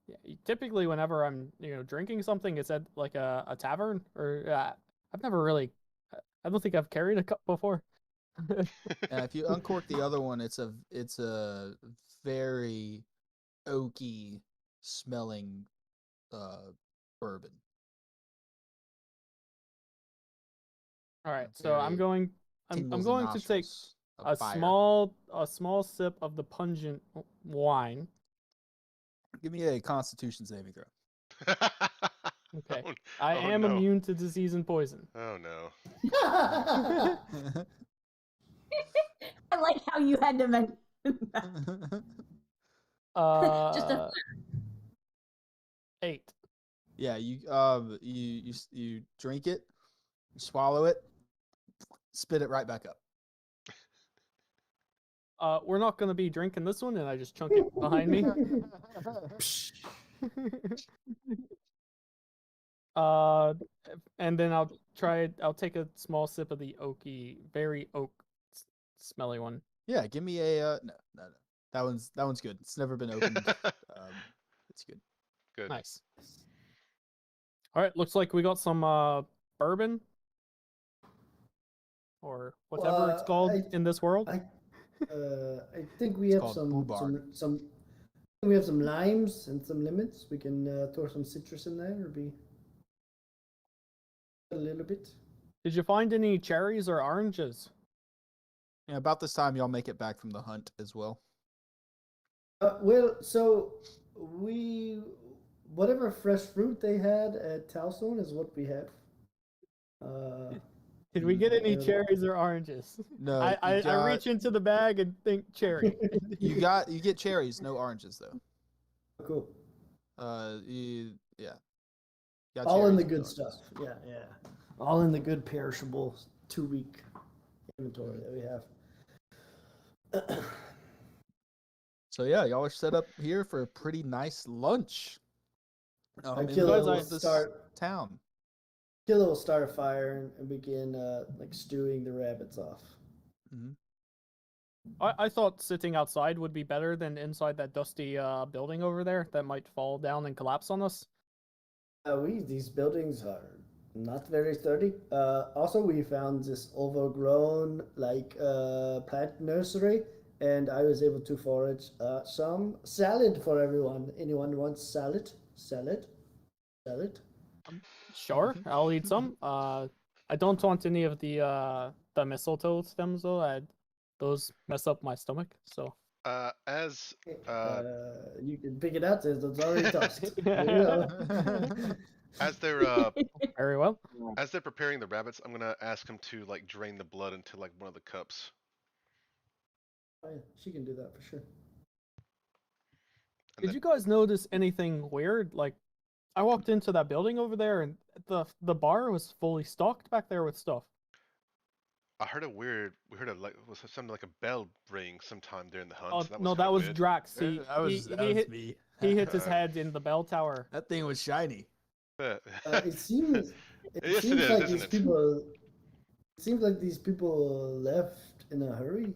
yeah, typically whenever I'm drinking something, it's at like a tavern or I've never really. I don't think I've carried a cup before. And if you uncork the other one, it's a very oaky smelling bourbon. All right, so I'm going to take a small sip of the pungent wine. Give me a Constitution saving throw. Okay. I am immune to disease and poison. Oh no. I like how you had to mention that. Just a 8. Yeah, you drink it, swallow it, spit it right back up. We're not gonna be drinking this one, and I just chunk it behind me. And then I'll take a small sip of the very oak smelly one. Yeah, give me a no. That one's good. It's never been opened. It's good. Good. Nice. All right, looks like we got some bourbon or whatever it's called in this world. I think we have some we have some limes and some lemons. We can throw some citrus in there. It'll be a little bit. Did you find any cherries or oranges? Yeah, about this time y'all make it back from the hunt as well. Well, so whatever fresh fruit they had at Talstone is what we have. Did we get any cherries or oranges? No. I reach into the bag and think cherry. you get cherries, no oranges though. Cool. Yeah. All in the good stuff. Yeah. All in the good perishable 2-week inventory that we have. So yeah, y'all are set up here for a pretty nice lunch. Killa will start town. Killa will start a fire and begin like stewing the rabbits off. Mm-hmm. I thought sitting outside would be better than inside that dusty building over there that might fall down and collapse on us. These buildings are not very sturdy. Also, we found this overgrown plant nursery, and I was able to forage some salad for everyone. Anyone wants salad? Salad? Sure, I'll eat some. I don't want any of the mistletoe stems though. Those mess up my stomach. So. You can pick it out. It's already tossed. As they're very well. As they're preparing the rabbits, I'm gonna ask him to drain the blood into one of the cups. Oh, yeah, she can do that for sure. Did you guys notice anything weird? I walked into that building over there, and the bar was fully stocked back there with stuff. I heard we heard was something like a bell ring sometime during the hunt. Oh, So that was weird. Drax. That was me. He hit his head in the bell tower. That thing was shiny. It seems like these people left in a hurry.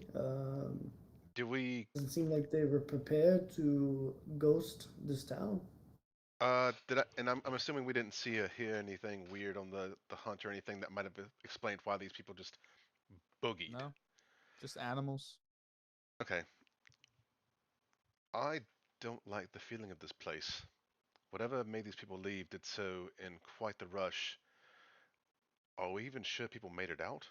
Doesn't seem like they were prepared to ghost this town. I'm assuming we didn't hear anything weird on the hunt or anything that might have explained why these people just boogied. No, just animals. Okay. I don't like the feeling of this place. Whatever made these people leave did so in quite the rush. Are we even sure people made it out?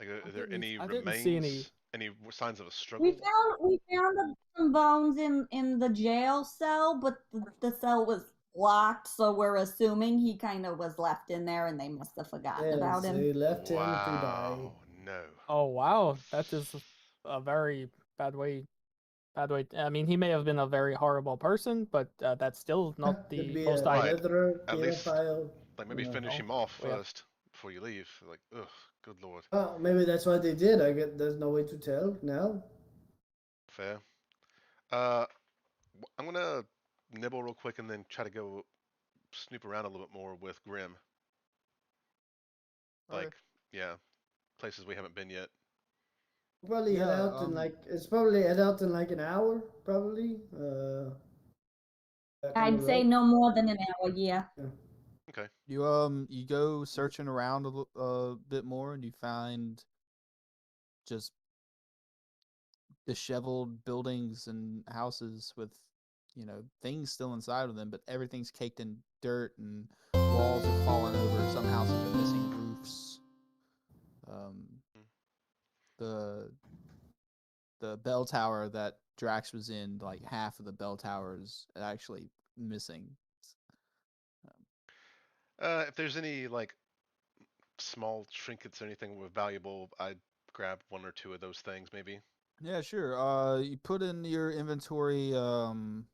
Are there any remains? Any signs of a struggle? We found some bones in the jail cell, but the cell was locked, so we're assuming he kind of was left in there, and they must have forgotten about him. They left him to die. No. Oh wow, that is a very bad way. I mean, he may have been a very horrible person, but that's still not the most ideal. At least, maybe finish him off first before you leave. Ugh, good lord. Oh, maybe that's what they did. I guess there's no way to tell now. Fair. I'm gonna nibble real quick and then try to go snoop around a little bit more with Grim. Places we haven't been yet. Probably head out in an hour, probably. I'd say no more than an hour, yeah. Okay. You go searching around a bit more, and you find just disheveled buildings and houses with, things still inside of them, but everything's caked in dirt and walls are falling over. Some houses are missing roofs. The bell tower that Drax was in, like half of the bell tower is actually missing. If there's any like small trinkets or anything valuable, I'd grab one or two of those things, maybe. Yeah, sure. You put in your inventory, roll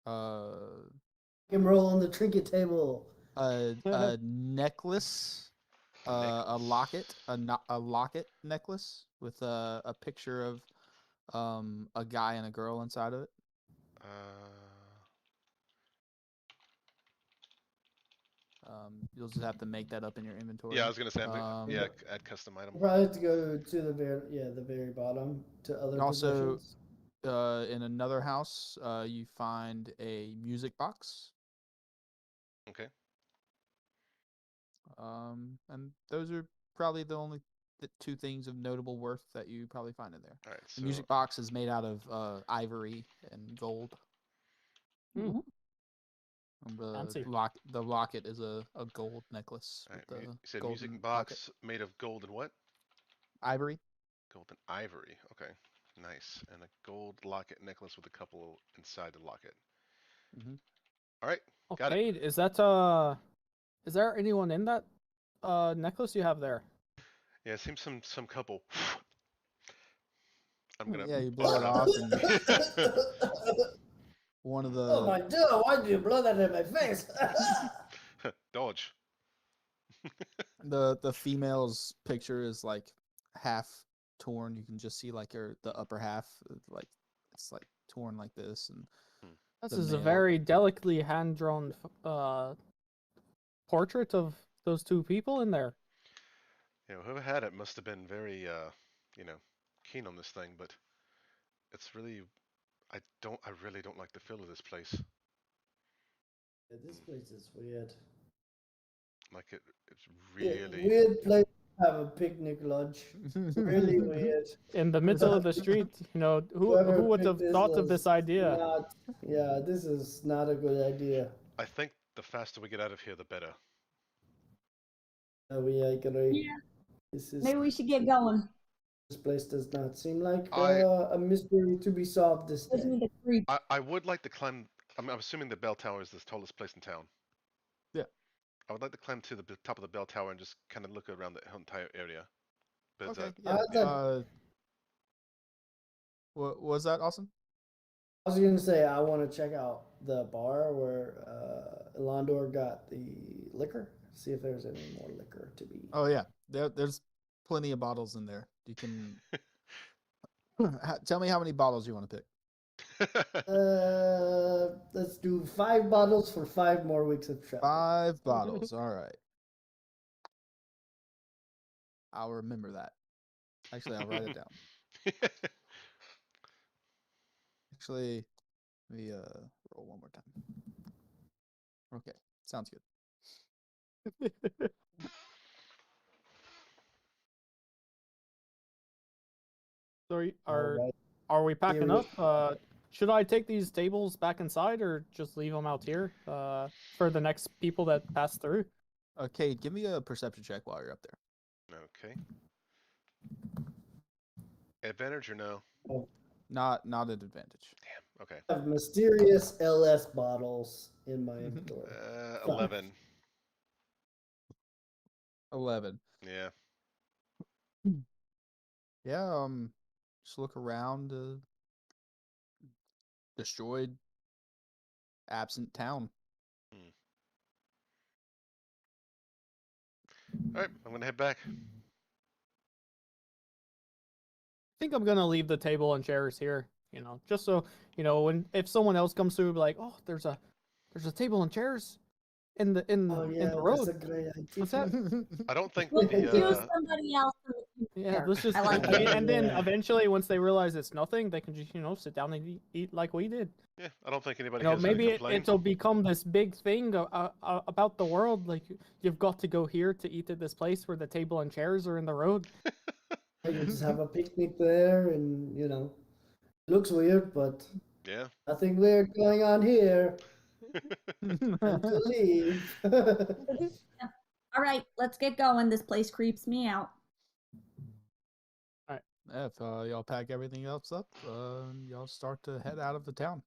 on the trinket table. a necklace, a locket, a locket necklace with a picture of a guy and a girl inside of it. You'll just have to make that up in your inventory. Yeah, I was gonna say, add custom item. Probably have to go to the very bottom to other also, possessions. In another house, you find a music box. Okay. And those are probably the two things of notable worth that you probably find in there. All right. The music box is made out of ivory and gold. Mm-hmm. And the locket is a gold necklace. All right. With You said golden music box locket. made of gold and what? Ivory. Gold and ivory. Okay. Nice. And a gold locket necklace with a couple inside the locket. Mm-hmm. All right. Got okay, it. is there anyone in that necklace you have there? Yeah, it seems some couple. I'm gonna. Yeah, you blow it off, and one of the. Oh my God! Why did you blow that in my face? Dodge. The female's picture is like half torn. You can just see like the upper half, like it's like torn like this, and This is a very delicately hand drawn portrait of those two people in there. Whoever had it must have been very keen on this thing, but it's really I really don't like the feel of this place. Yeah, this place is weird. Like it's really weird place to have a picnic lunch. Really weird. In the middle of the street, who would have thought of this idea? This is not a good idea. I think the faster we get out of here, the better. We agree. Yeah. Maybe we should get going. This place does not seem like a mystery to be solved this day. I would like to climb. I'm assuming the bell tower is the tallest place in town. Yeah. I would like to climb to the top of the bell tower and just kind of look around the entire area. But okay. What was that, Austin? I was gonna say I want to check out the bar where Landor got the liquor. See if there's any more liquor to be. Oh yeah, there's plenty of bottles in there. You can tell me how many bottles you want to pick. Let's do 5 bottles for 5 more weeks of travel. 5 bottles. All right. I'll remember that. Actually, I'll write it down. Actually, let me roll one more time. Okay, sounds good. Sorry, are we packing up? Should I take these tables back inside or just leave them out here for the next people that pass through? Okay, give me a perception check while you're up there. Okay. Advantage or no? Oh. Not an advantage. Damn. Okay. I have mysterious LS bottles in my inventory. 11. 11. Yeah. Yeah. Just look around. Destroyed, absent town. All right, I'm gonna head back. I think I'm gonna leave the table and chairs here. Just so if someone else comes through, be like, oh, there's a table and chairs in the road. That's a great idea. What's that? I don't think somebody else. Yeah, let's just like and then eventually, once they realize it's nothing, they can just sit down and eat like we did. Yeah, I don't think anybody. Has Maybe any complaints. it'll become this big thing about the world. Like you've got to go here to eat at this place where the table and chairs are in the road. You can just have a picnic there, and it looks weird, but Yeah. nothing weird going on here. Time to leave. All right, let's get going. This place creeps me out. If y'all pack everything else up, y'all start to head out of the town.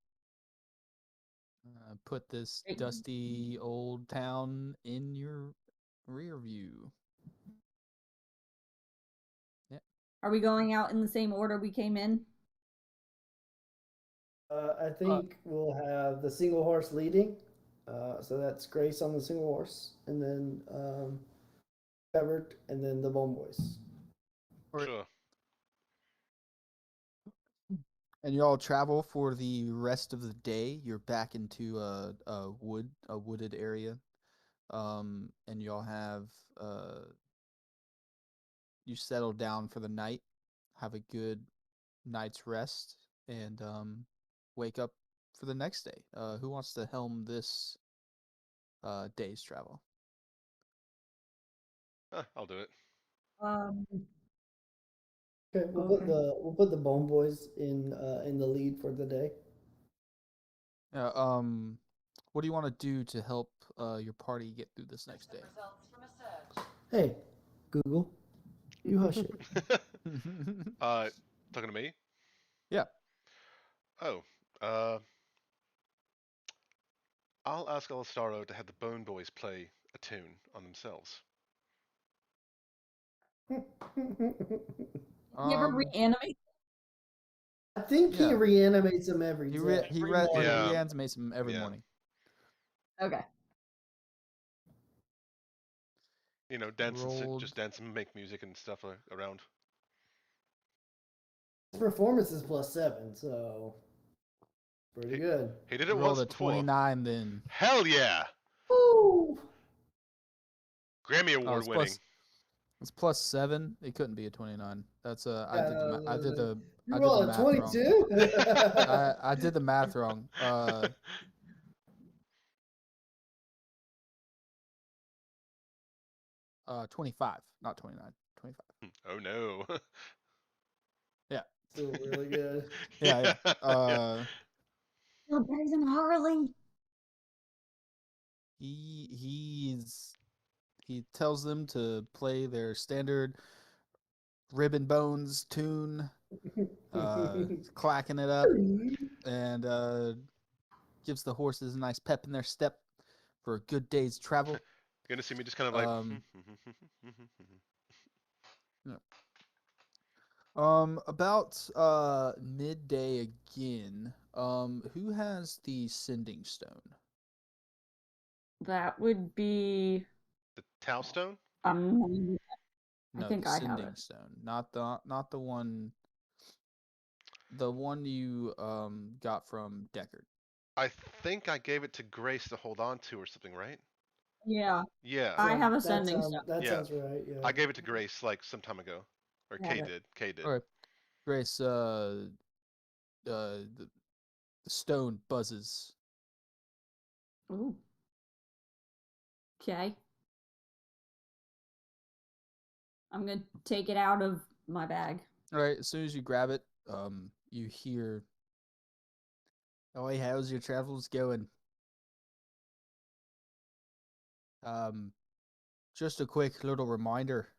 Put this Great. dusty old town in your rear view. Are we going out in the same order we came in? I think we'll have the single horse leading. So that's Grace on the single horse, and then Everett, and then the Bone Boys. Sure. And you all travel for the rest of the day. You're back into a wooded area, and y'all have you settle down for the night, have a good night's rest, and wake up for the next day. Who wants to helm this day's travel? I'll do it. Okay, we'll put the Bone Boys in the lead for the day. What do you want to do to help your party get through this next day? Hey, Google, you hush it. Talking to me? Yeah. Oh, I'll ask Alistaro to have the Bone Boys play a tune on themselves. You ever reanimate? I think he Yeah. reanimates them every He day. Yeah. reanimates him every Yeah. morning. Okay. Dance and Rolled. just dance and make music and stuff around. His performance is +7, so pretty good. He did it Rolled once a before. 29 then. Hell yeah! Woo! Grammy Award winning. It's +7. It couldn't be a 29. That's I did the You I did roll the a math wrong. 22. I did the math wrong. 25, not 29. 25. Oh no. Yeah. Still really good. Yeah. Oh, Brazen Harley. He tells them to play their standard Ribbon Bones tune, clacking it up, and gives the horses a nice pep in their step for a good day's travel. You're gonna see me just kind of like. About midday again. Who has the sending stone? That would be The Towstone? I No, think the I have sending it. stone, not the one. The one you got from Deckard. I think I gave it to Grace to hold on to or something, right? Yeah. Yeah. I have a sending stone. That Yeah. sounds right. Yeah. I gave it to Grace like some time ago, or Yeah, Kay but- did. Kay did. All right, Grace. The stone buzzes. Ooh. Okay. I'm gonna take it out of my bag. All right. As soon as you grab it, you hear. Oh, hey, how's your travels going? Just a quick little reminder.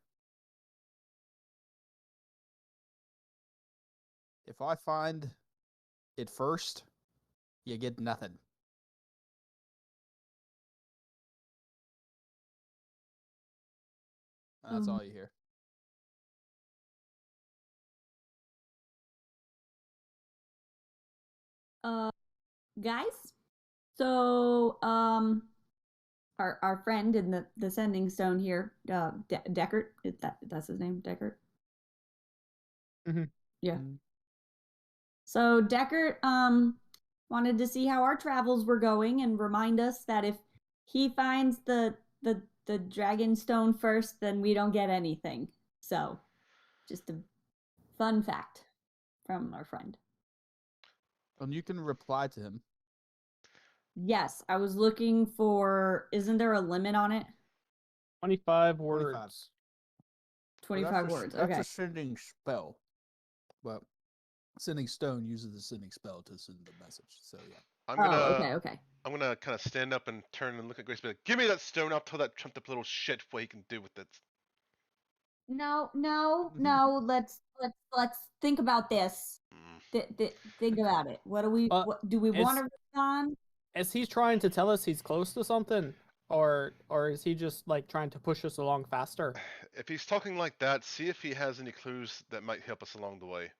If I find it first, you get nothing. That's all you hear. Guys. So, our friend in the sending stone here, Deckard, that's his name, Deckard. Yeah. Mhm. So Deckard wanted to see how our travels were going and remind us that if he finds the dragon stone first, then we don't get anything. So, just a fun fact from our friend. And you can reply to him. Yes, I was looking for. Isn't there a limit on it? 25 words. 25 words. That's Okay. a sending spell. But sending stone uses the sending spell to send the message. So yeah. Okay. I'm gonna kind of stand up and turn and look at Grace. And be like, "Give me that stone! I'll tell that trumped up little shit what he can do with it." No. Let's think about this. Think about it. What do we want to respond? Is he trying to tell us he's close to something, or is he just like trying to push us along faster? If he's talking like that, see if he has any clues that might help us along the way.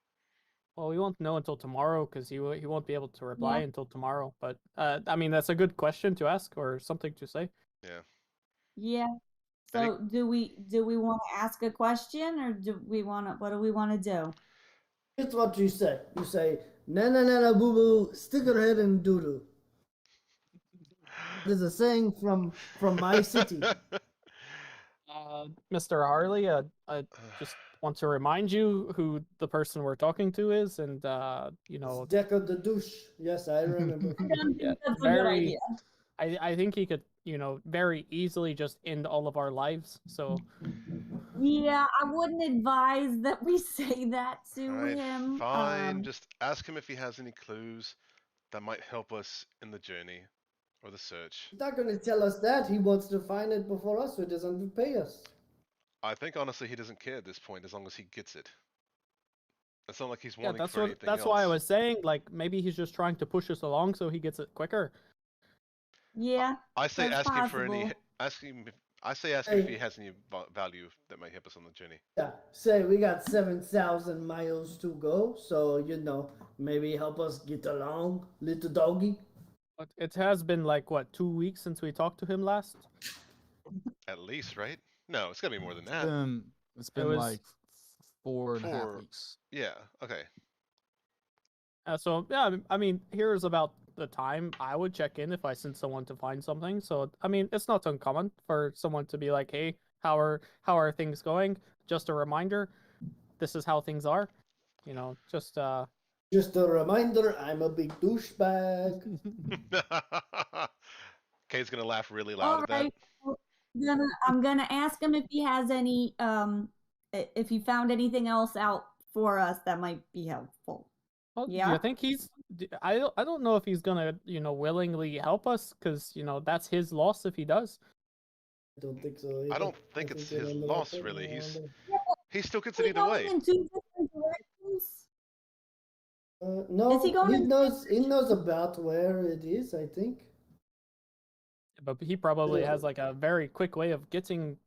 Well, we won't know until tomorrow because he won't be able to reply until tomorrow. But I mean, that's a good question to ask or something to say. Yeah. Yeah. So do we want to ask a question or what do we want to do? It's what you say. You say, na boo boo, stick her head in doo doo. It is a saying from my city. Mr. Harley, I just want to remind you who the person we're talking to is, and Decker the douche. Yes, I remember. I don't think that's a good idea. I think he could, very easily just end all of our lives. So yeah, I wouldn't advise that we say that to him. Fine. Just ask him if he has any clues that might help us in the journey or the search. He's not going to tell us that. He wants to find it before us, so he doesn't pay us. I think honestly he doesn't care at this point as long as he gets it. It's not like he's wanting for anything that's else. why I was saying, like, maybe he's just trying to push us along so he gets it quicker. Yeah. I say ask him for possible. any. Ask him if he has any value that might help us on the journey. Yeah, say we got 7,000 miles to go, so maybe help us get along, little doggy. But it has been like what, 2 weeks since we talked to him last. At least, right? No, it's gotta be more than that. It's been like 4.5 weeks. Yeah. Okay. So yeah, I mean, here's about the time I would check in if I sent someone to find something. So I mean, it's not uncommon for someone to be like, "Hey, how are things going?" Just a reminder, this is how things are. Just a reminder, I'm a big douchebag. Kay's gonna laugh really loud All at right. that. I'm gonna ask him if he has any if he found anything else out for us that might be helpful. Well, do you think I don't know if he's gonna, willingly help us, because, that's his loss if he does. I don't think so either. I don't think it's his loss, really. He still gets it Is he either way. going in 2 different directions? No, Is he going he knows about where it is, I think. But he probably has like a very quick way of getting,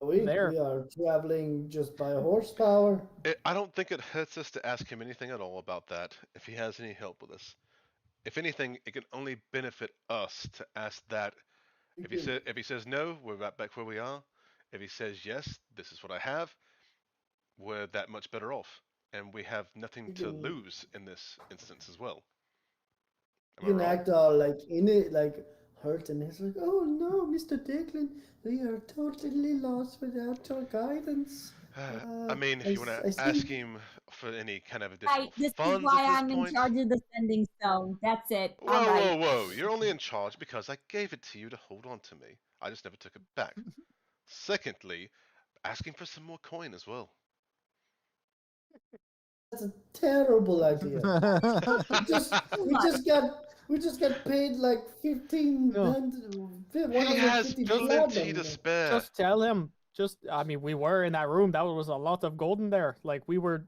there. We are traveling just by horsepower. I don't think it hurts us to ask him anything at all about that, if he has any help with us. If anything, it can only benefit us to ask that. If he says no, we're right back where we are. If he says yes, this is what I have, we're that much better off. And we have nothing to lose in this instance as well. You can act all like in it, like hurt, and it's like, oh no, Mr. Declan, we are totally lost without your guidance. I mean, if you want to ask him for any kind of additional this funds is why at this I'm point, in charge of the sending stone. That's it. Whoa! You're only in charge because I gave it to you to hold on to me. I just never took it back. Secondly, asking for some more coin as well. That's a terrible idea. we just got paid like 1,500. He has plenty to spare. Just tell him. I mean, we were in that room. That was a lot of gold in there. Like we were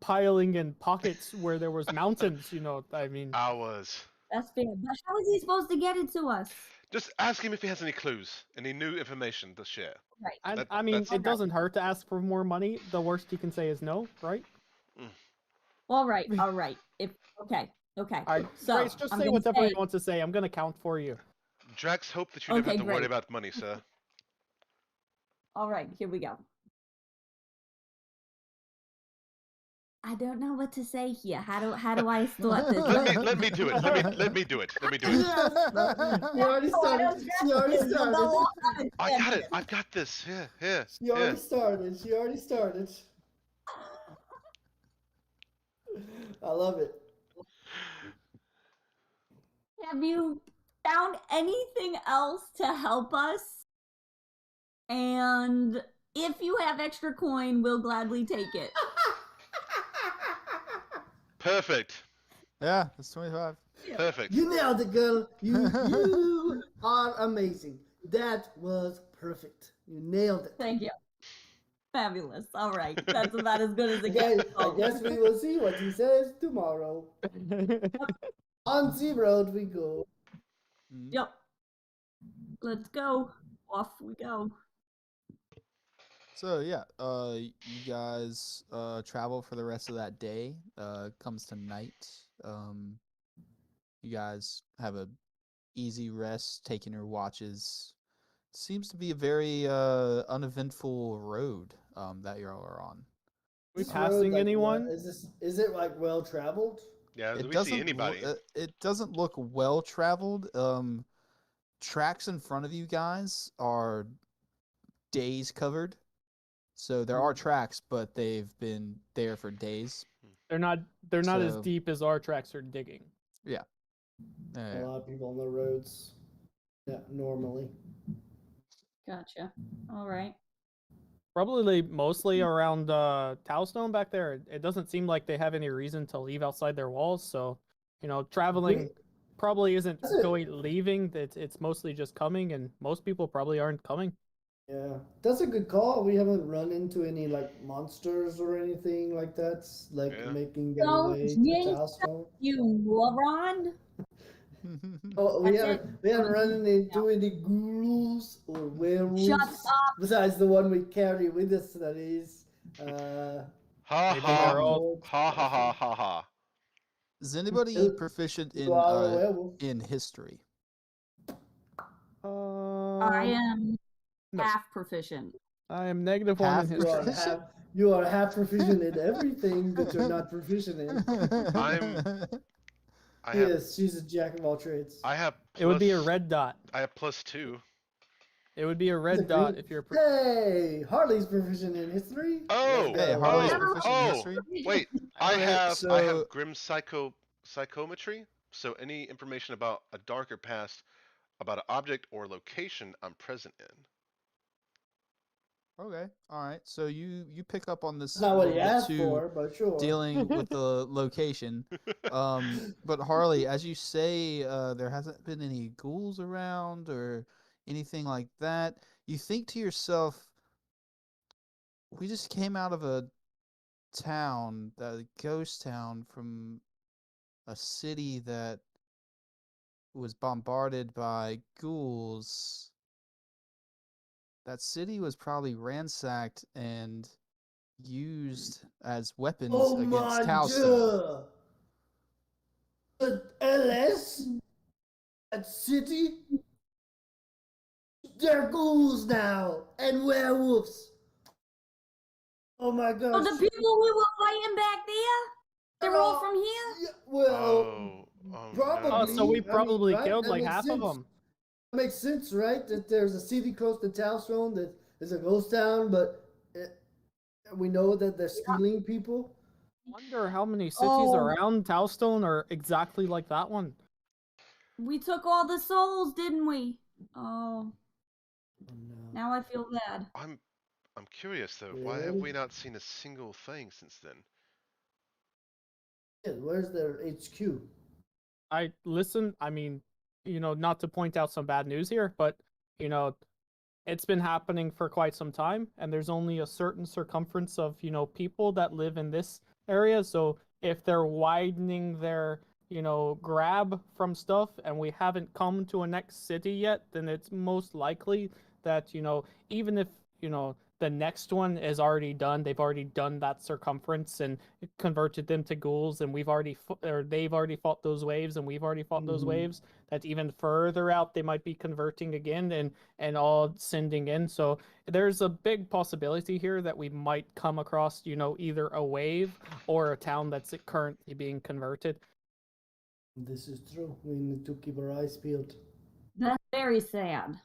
piling in pockets where there was mountains. I mean, hours. That's fair. But how is he supposed to get it to us? Just ask him if he has any clues, any new information to share. Right. I mean, it doesn't hurt to ask for more money. The worst he can say is no, right? All right. Okay. All right, so Grace, just say whatever you want to say. I'm gonna count for you. Drax, hope that you never have to worry about money, sir. All right, here we go. I don't know what to say here. How do I start this? Let me do it. Let me do it. You already started. I got it. I've got this. Here. She already started. I love it. Have you found anything else to help us? And If you have extra coin, we'll gladly take it. Perfect. Yeah, it's 25. Perfect. You nailed it, girl. You are amazing. That was perfect. You nailed it. Thank you. Fabulous. All right. That's about as good as it Okay, gets. I guess we will see what he says tomorrow. On the road we go. Mhm. Yep. Let's go. Off we go. So yeah, you guys travel for the rest of that day. Comes to night. You guys have a easy rest, taking your watches. Seems to be a very uneventful road that you all are on. We This road, passing like, anyone? is it like well traveled? Yeah, do It we see doesn't anybody? it doesn't look well traveled. Tracks in front of you guys are days covered. So there are tracks, but they've been there for days. They're not as So- deep as our tracks are digging. Yeah. A lot of people on the roads. Yeah, normally. Gotcha. All right. Probably mostly around Towstone back there. It doesn't seem like they have any reason to leave outside their walls, so traveling probably isn't That's it. leaving. It's mostly just coming, and most people probably aren't coming. Yeah, that's a good call. We haven't run into any like monsters or anything like that, like Yeah. making their Don't way to jinx Towstone. You moron. Oh, we That's haven't run into any ghouls or werewolves. Shut up. Besides the one we carry with us, that is. Ha Maybe ha they're all- ha ha ha ha ha. Is anybody You- proficient you are a werewolf. in history? I am No. half proficient. I am -1 in Half You are history. proficient? you are half proficient in everything that you're not proficient in. I have Yes, she's a jack of all trades. I have It would be a plus- red dot. I have +2. It would be a He's a red dot green- if you're. Hey, Harley's proficient in history. Oh! Let's Hey, go. Harley's Oh! proficient in Oh! history. Wait, I Okay, have so- grim psychometry. So any information about a darker past, about an object or location I'm present in. Okay, all right. So you pick up on this That's not what a he little bit asked too, for, but sure. dealing with the location. But Harley, as you say, there hasn't been any ghouls around or anything like that. You think to yourself, we just came out of a town, a ghost town from a city that was bombarded by ghouls. That city was probably ransacked and used as weapons Oh against my Towstone. god! The LS? That city? They're ghouls now! And werewolves! Oh my So gosh! the people we were fighting back there, they're all from here? Yeah, well, Oh probably. Oh, so we I mean, probably right? killed That like makes half of sense. them. That makes sense, right? That there's a city close to Towstone that is a ghost town, but we know that they're stealing people. Wonder how many cities Oh. around Towstone are exactly like that one. We took all the souls, didn't we? Oh, Oh, no. now I feel bad. I'm curious though. Why have Really? we not seen a single thing since then? Yeah, where's their HQ? I listen, I mean, not to point out some bad news here, but it's been happening for quite some time, and there's only a certain circumference of, people that live in this area. So if they're widening their, grab from stuff and we haven't come to a next city yet, then it's most likely that, even if, the next one is already done, they've already done that circumference and converted them to ghouls, and they've already fought those waves and we've already fought those waves, that even further out they might be converting again and all sending in. So there's a big possibility here that we might come across, either a wave or a town that's currently being converted. This is true. We need to keep our eyes peeled. That's very sad.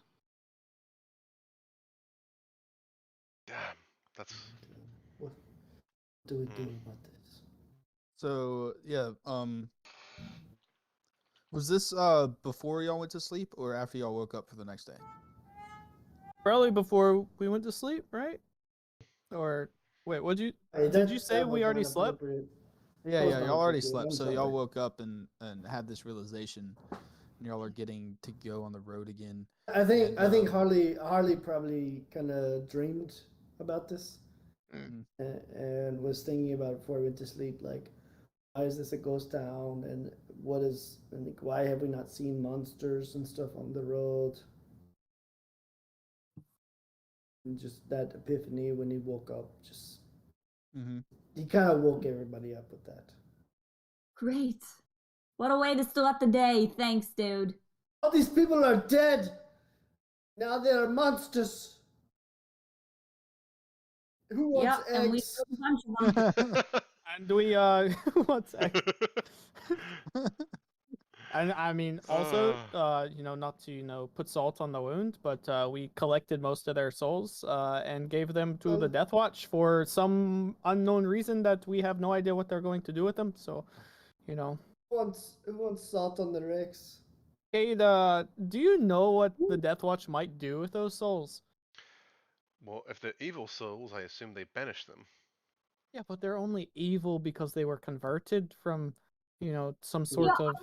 Damn, that's What do we do about this? So yeah, was this before y'all went to sleep or after y'all woke up for the next day? Probably before we went to sleep, right? Or wait, Hey, did you that say was we already not slept? appropriate. Yeah, That was yeah, not y'all already appropriate. slept, I'm so y'all sorry. woke up and had this realization. And y'all are getting to go on the road again. I think And, Harley probably kind of dreamed about this Mm. and was thinking about it before he went to sleep. Like, why is this a ghost town? And what is and like, why have we not seen monsters and stuff on the road? And just that epiphany when he woke up, just he kind of woke everybody up with that. Great. What a way to start the day. Thanks, dude. All these people are dead. Now they are monsters. Who wants Yep, and we eggs? killed a bunch of them. And we what's and I mean also not to put salt on the wound, but we collected most of their souls and gave them to the Death Watch for some unknown reason that we have no idea what they're going to do with them. So, Who wants salt on their eggs? Cade, do you know what the Death Watch might do with those souls? Well, if they're evil souls, I assume they banish them. Yeah, but they're only evil because they were converted from, some sort of.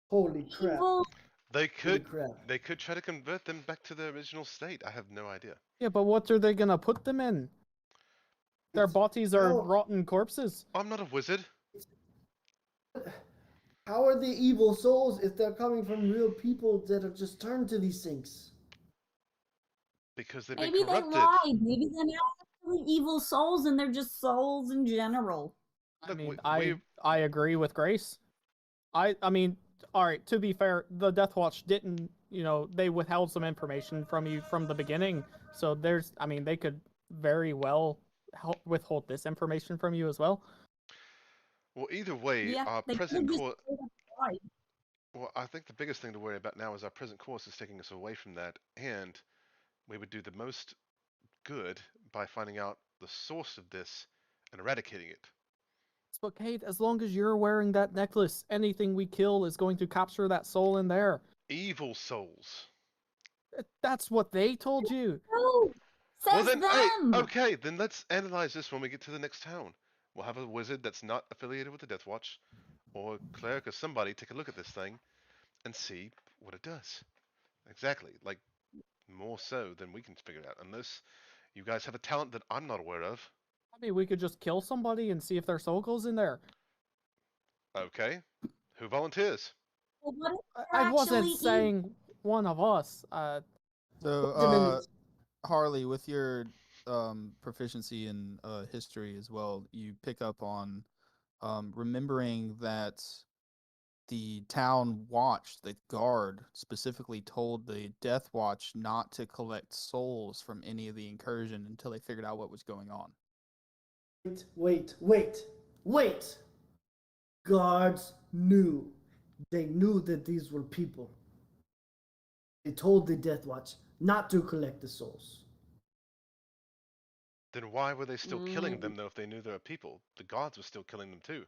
Holy crap! Evil. They Holy could crap! they could try to convert them back to their original state. I have no idea. Yeah, but what are they gonna put them in? Their bodies are rotten corpses. I'm not a wizard. How are they evil souls if they're coming from real people that have just turned to these things? Because they've Maybe been corrupted. they lied. Maybe they're not actually evil souls and they're just souls in general. I mean, I agree with Grace. I mean, all right, to be fair, the Death Watch didn't, they withheld some information from you from the beginning. So they could very well withhold this information from you as well. Well, either way, Yeah, our they present could've course. just lied. Well, I think the biggest thing to worry about now is our present course is taking us away from that, and we would do the most good by finding out the source of this and eradicating it. But Kate, as long as you're wearing that necklace, anything we kill is going to capture that soul in there. Evil souls. That's what they told you. No, says Well then, them. hey, okay, then let's analyze this when we get to the next town. We'll have a wizard that's not affiliated with the Death Watch, or a cleric or somebody take a look at this thing and see what it does. Exactly, like more so than we can figure it out, unless you guys have a talent that I'm not aware of. I mean, we could just kill somebody and see if their soul goes in there. Okay, who volunteers? Well, what if I wasn't actually saying one of us. So, Harley, with your proficiency in history as well, you pick up on remembering that the town watch, the guard, specifically told the Death Watch not to collect souls from any of the incursion until they figured out what was going on. Wait! Guards knew. They knew that these were people. They told the Death Watch not to collect the souls. Then why were they still killing them though if they knew they were people? The gods were still killing them too.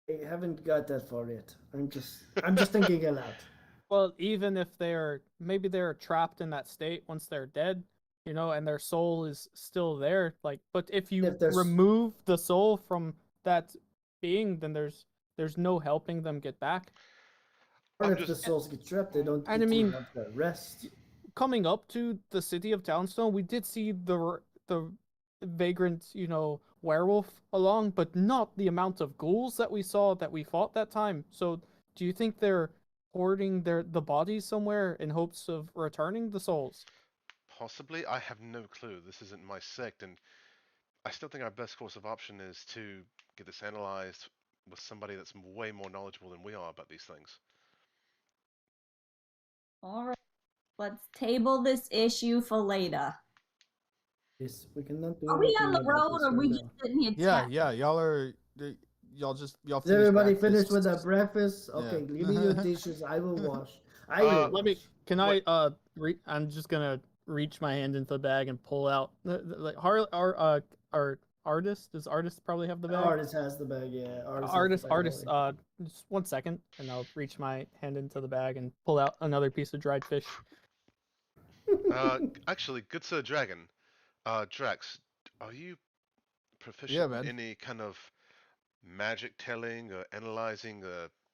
I haven't got that far yet. I'm just thinking aloud. Well, even if maybe they're trapped in that state once they're dead, and their soul is still there. But if you remove the soul from that being, then there's no helping them get back. Or if the souls get trapped, they don't get to have the rest. Coming up to the city of Townstone, we did see the vagrant, werewolf along, but not the amount of ghouls that we saw that we fought that time. So, do you think they're hoarding the bodies somewhere in hopes of returning the souls? Possibly. I have no clue. This isn't my sect, and I still think our best course of option is to get this analyzed with somebody that's way more knowledgeable than we are about these things. All right, let's table this issue for later. Yes, we cannot do. Are we on the road, or are we just sitting here? Yeah, y'all Is everybody finished with their breakfast? Okay, give me your dishes. I will wash. I'm just gonna reach my hand into the bag and pull out our artist. Does artist probably have the bag? Artist has the bag, yeah. Artist. Just 1 second, and I'll reach my hand into the bag and pull out another piece of dried fish. Actually, good Sir Dragon, Drax, Are you Yeah, proficient in man. any kind of magic telling or analyzing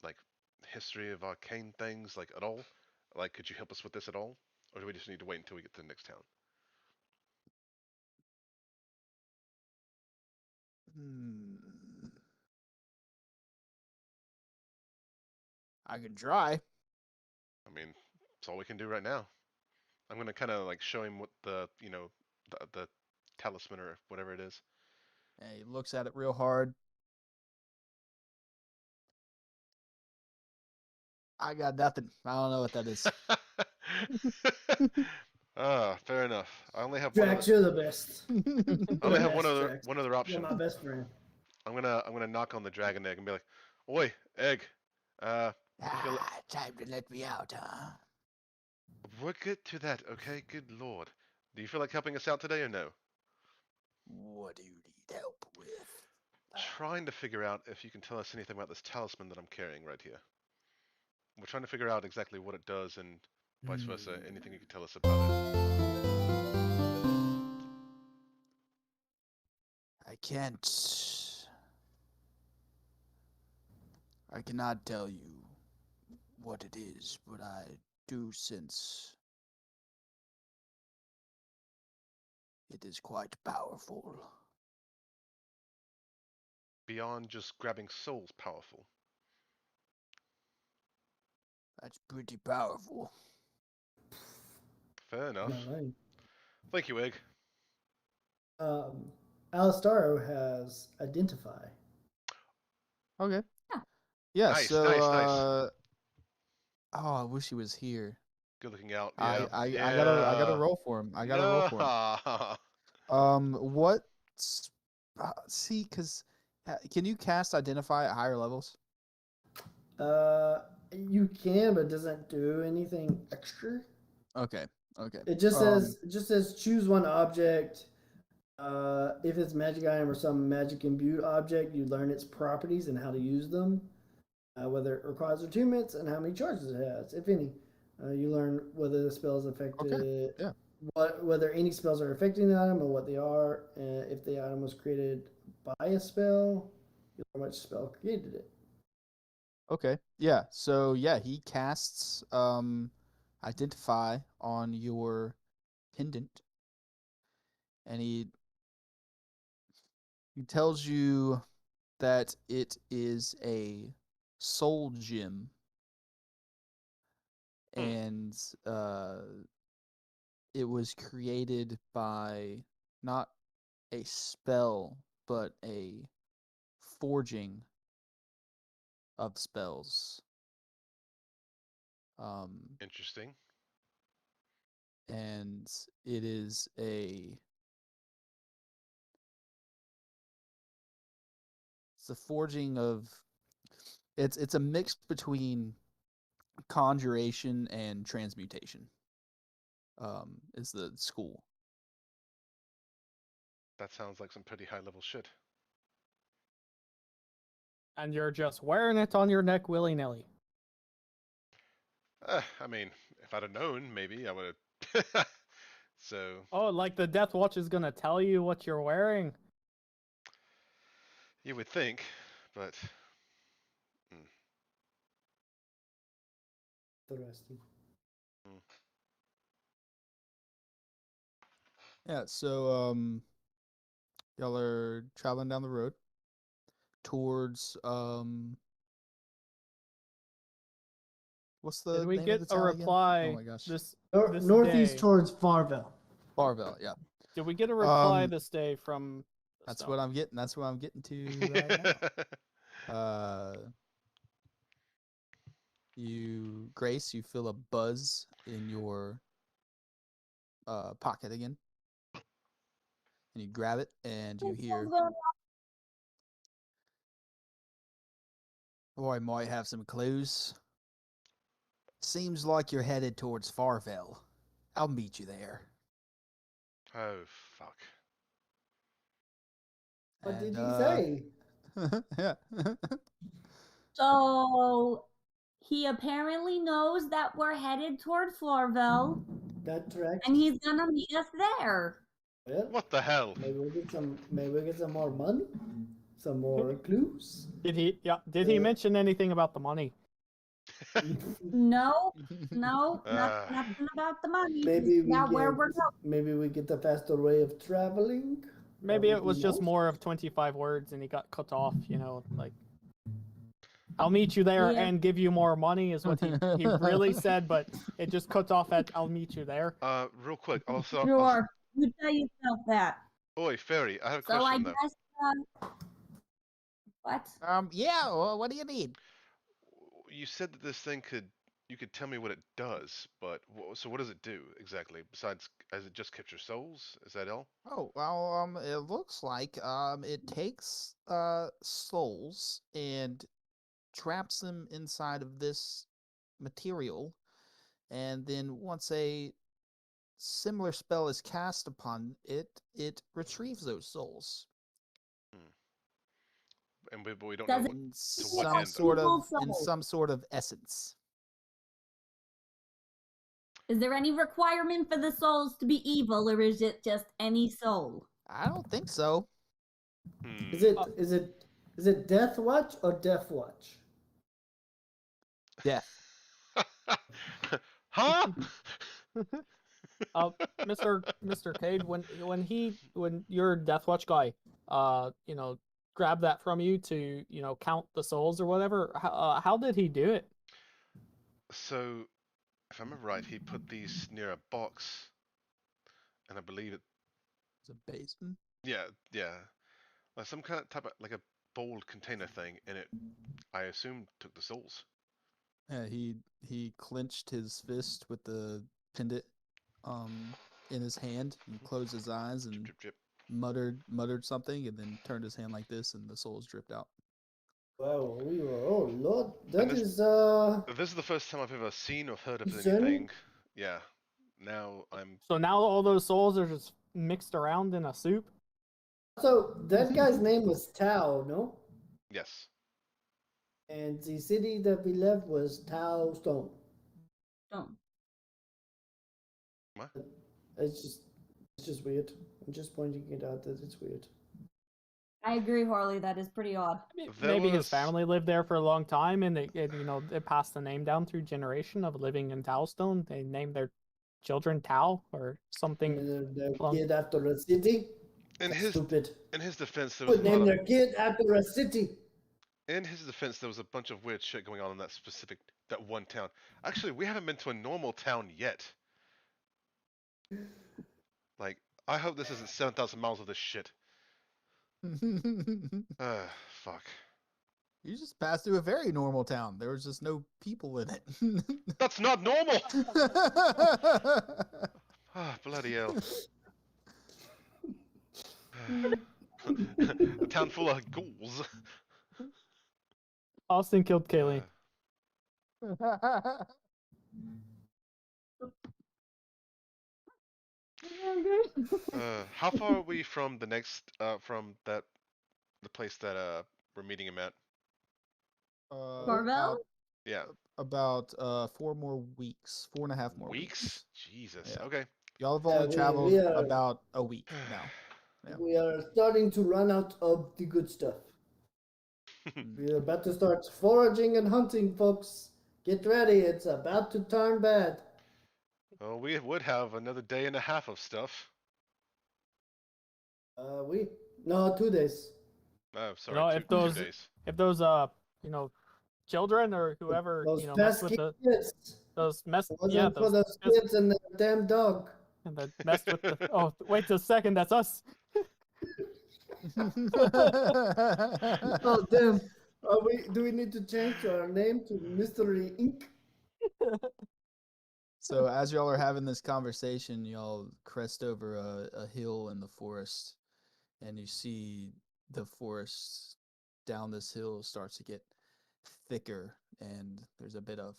like history of arcane things like at all? Like, could you help us with this at all, or do we just need to wait until we get to the next town? Hmm. I could try. I mean, it's all we can do right now. I'm gonna kind of like show him what the talisman or whatever it is. And he looks at it real hard. I got nothing. I don't know what that is. Fair enough. I only have one other. Drax, you're the best. I You're only the have best, Drax. one other You're option. my best friend. I'm gonna knock on the dragon egg and be like, "Oi, egg. You feel it? Time to let me out, huh? We'll get to that, okay? Good lord. Do you feel like helping us out today or no? What do you need help with? Trying to figure out if you can tell us anything about this talisman that I'm carrying right here. We're trying to figure out exactly what it does and vice versa. Anything you can tell us about it. I can't. I cannot tell you what it is, but I do sense it is quite powerful. Beyond just grabbing souls powerful. That's pretty powerful. Fair enough. Right. Thank you, egg. Alistaro has identify. Okay. Yeah. Yeah, Nice, so nice. oh, I wish he was here. Good looking out. Yeah. I gotta roll for him. I gotta roll for him. What? See, cause can you cast identify at higher levels? You can, but it doesn't do anything extra. Okay. It just says choose one object. If it's magic item or some magic imbued object, you learn its properties and how to use them. Whether it requires attunements and how many charges it has, if any. You learn whether the spell is affected. Okay. Yeah. Whether any spells are affecting the item or what they are. If the item was created by a spell, you learn which spell created it. Okay. Yeah. So yeah, he casts identify on your pendant, and he tells you that it is a soul gem, and it was created by not a spell but a forging of spells. Interesting. And it is it's a forging of it's a mix between conjuration and transmutation. Is the school. That sounds like some pretty high level shit. And you're just wearing it on your neck willy-nilly. I mean, if I'd have known, maybe I would have. So. Oh, like the Death Watch is gonna tell you what you're wearing? You would think, but. Interesting. Yeah, so y'all are traveling down the road towards what's the Did we name get of the a town reply? again? Oh my gosh. This Northeast day? towards Farville. Farville, yeah. Did we get a reply this day from? That's what I'm getting. That's what I'm getting to right now. Grace, you feel a buzz in your pocket again, and you grab it, and you hear, "Boy, might have some clues. Seems like you're headed towards Farville. I'll meet you there." Oh, fuck. What did he say? Yeah. So he apparently knows that we're headed toward Florville. That's correct. And he's gonna meet us there. Well, What the hell? maybe we get some more money, some more clues. Did he? Yeah. Did he mention anything about the money? No, no, Uh, nothing about the money. Maybe we Now where get we're going. maybe we get a faster way of traveling. That Maybe would it be was just nice. more of 25 words and he got cut off. Like I'll meet you there Yeah. and give you more money is what he really said, but it just cuts off at I'll meet you there. real quick. Also, Sure. You tell yourself that. Oi, Fairy, I have a So I question though. guess what? Yeah. Well, what do you need? You said that this thing you could tell me what it does, but so what does it do exactly? Besides, as it just capture souls? Is that all? Oh, well, it looks like it takes souls and traps them inside of this material, and then once a similar spell is cast upon it, it retrieves those souls Hmm. But we don't know Does it what in to what some end. sort evil of in souls? some sort of essence. Is there any requirement for the souls to be evil, or is it just any soul? I don't think so. Hmm. Is it Death Watch or Death Watch? Death. Huh? Uh, Mr. Cade, when your Death Watch guy, grabbed that from you to count the souls or whatever, how did he do it? So, if I remember right, he put these near a box, and I believe it. It's a basin. Yeah, like some kind of type of like a bowled container thing, and it, I assume, took the souls. Yeah, he clenched his fist with the pendant in his hand and closed his eyes Drip, and drip, drip. muttered something and then turned his hand like this and the souls dripped out. Wow, oh Lord, And that is this is the first time I've ever seen or heard of concerning. anything. Yeah. Now I'm. So now all those souls are just mixed around in a soup. So that guy's name was Tao, no? Yes. And the city that we left was Tao Stone. Don't. What? It's just weird. I'm just pointing it out that it's weird. I agree, Harley. That is pretty odd. Maybe his was- family lived there for a long time, and it passed the name down through generation of living in Towstone. They named their children Tao or something. Their along- kid after a city. In That's his stupid. in his defense, there was Would a lot name of. their kid after a city. In his defense, there was a bunch of weird shit going on in that one town. Actually, we haven't been to a normal town yet. Like, I hope this isn't 7,000 miles of this shit. Fuck. You just passed through a very normal town. There was just no people in it. That's not normal. Ah, bloody hell. A town full of ghouls. Austin killed Kaylee. How far are we from the next from the place that we're meeting him at? Carvel? Yeah. About 4.5 more weeks. Jesus. Yeah. Okay. Y'all have Yeah, only we traveled are- about a week now. Yeah. We are starting to run out of the good stuff. We are about to start foraging and hunting, folks. Get ready, it's about to turn bad. Well, we would have another day and a half of stuff. No, 2 days. Oh, sorry, If two those days. children or whoever Those mess with pesky the kids. those mess It wasn't yeah for those those kids and their damn dog. and that messed with the oh wait a second, that's us. Oh damn! Do we need to change our name to Mystery Inc? So as y'all are having this conversation, y'all crest over a hill in the forest, and you see the forest down this hill starts to get thicker, and there's a bit of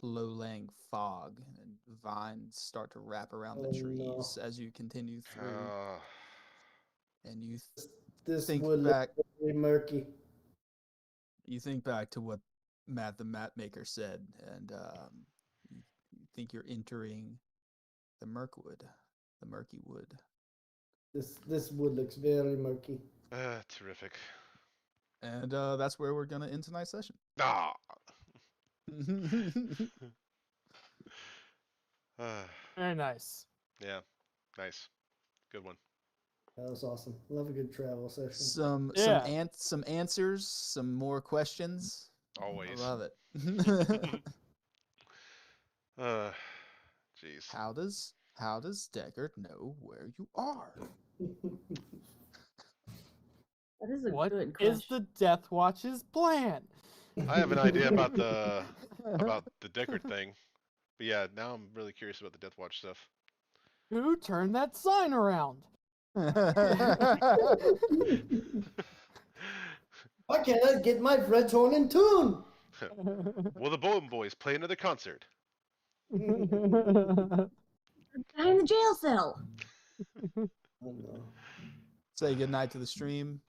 low-lying fog, and vines start to wrap around Oh, the trees no. as you continue through, and This think will back. look very murky. You think back to what Matt the Map Maker said, and you think you're entering the Murkwood, the Murky Wood. This wood looks very murky. Terrific. And that's where we're gonna end tonight's session. Ah. Very nice. Yeah, nice, good one. That was awesome. Love a good travel session. Some answers, some more questions. Always. I love it. Jeez. How does Deckard know where you are? That is a What good is question. the Death Watch's plan? I have an idea about the Deckard thing, but yeah, now I'm really curious about the Death Watch stuff. Who turned that sign around? Why can't I get my Fred's horn in tune? Will the Bowling Boys play another concert? Behind the jail cell. Oh, no. Say goodnight to the stream.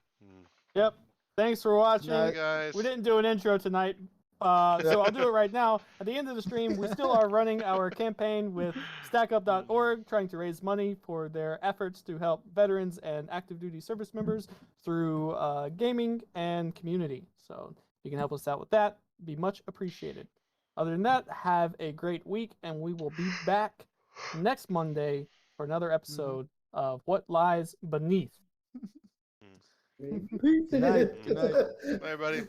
Yep. Thanks for watching. Bye, guys. We didn't do an intro tonight, so I'll do it right now. At the end of the stream, we still are running our campaign with StackUp.org, trying to raise money for their efforts to help veterans and active duty service members through gaming and community. So you can help us out with that. Be much appreciated. Other than that, have a great week, and we will be back next Monday for another episode of What Lies Beneath. Good Good night. Good night. Bye, everybody.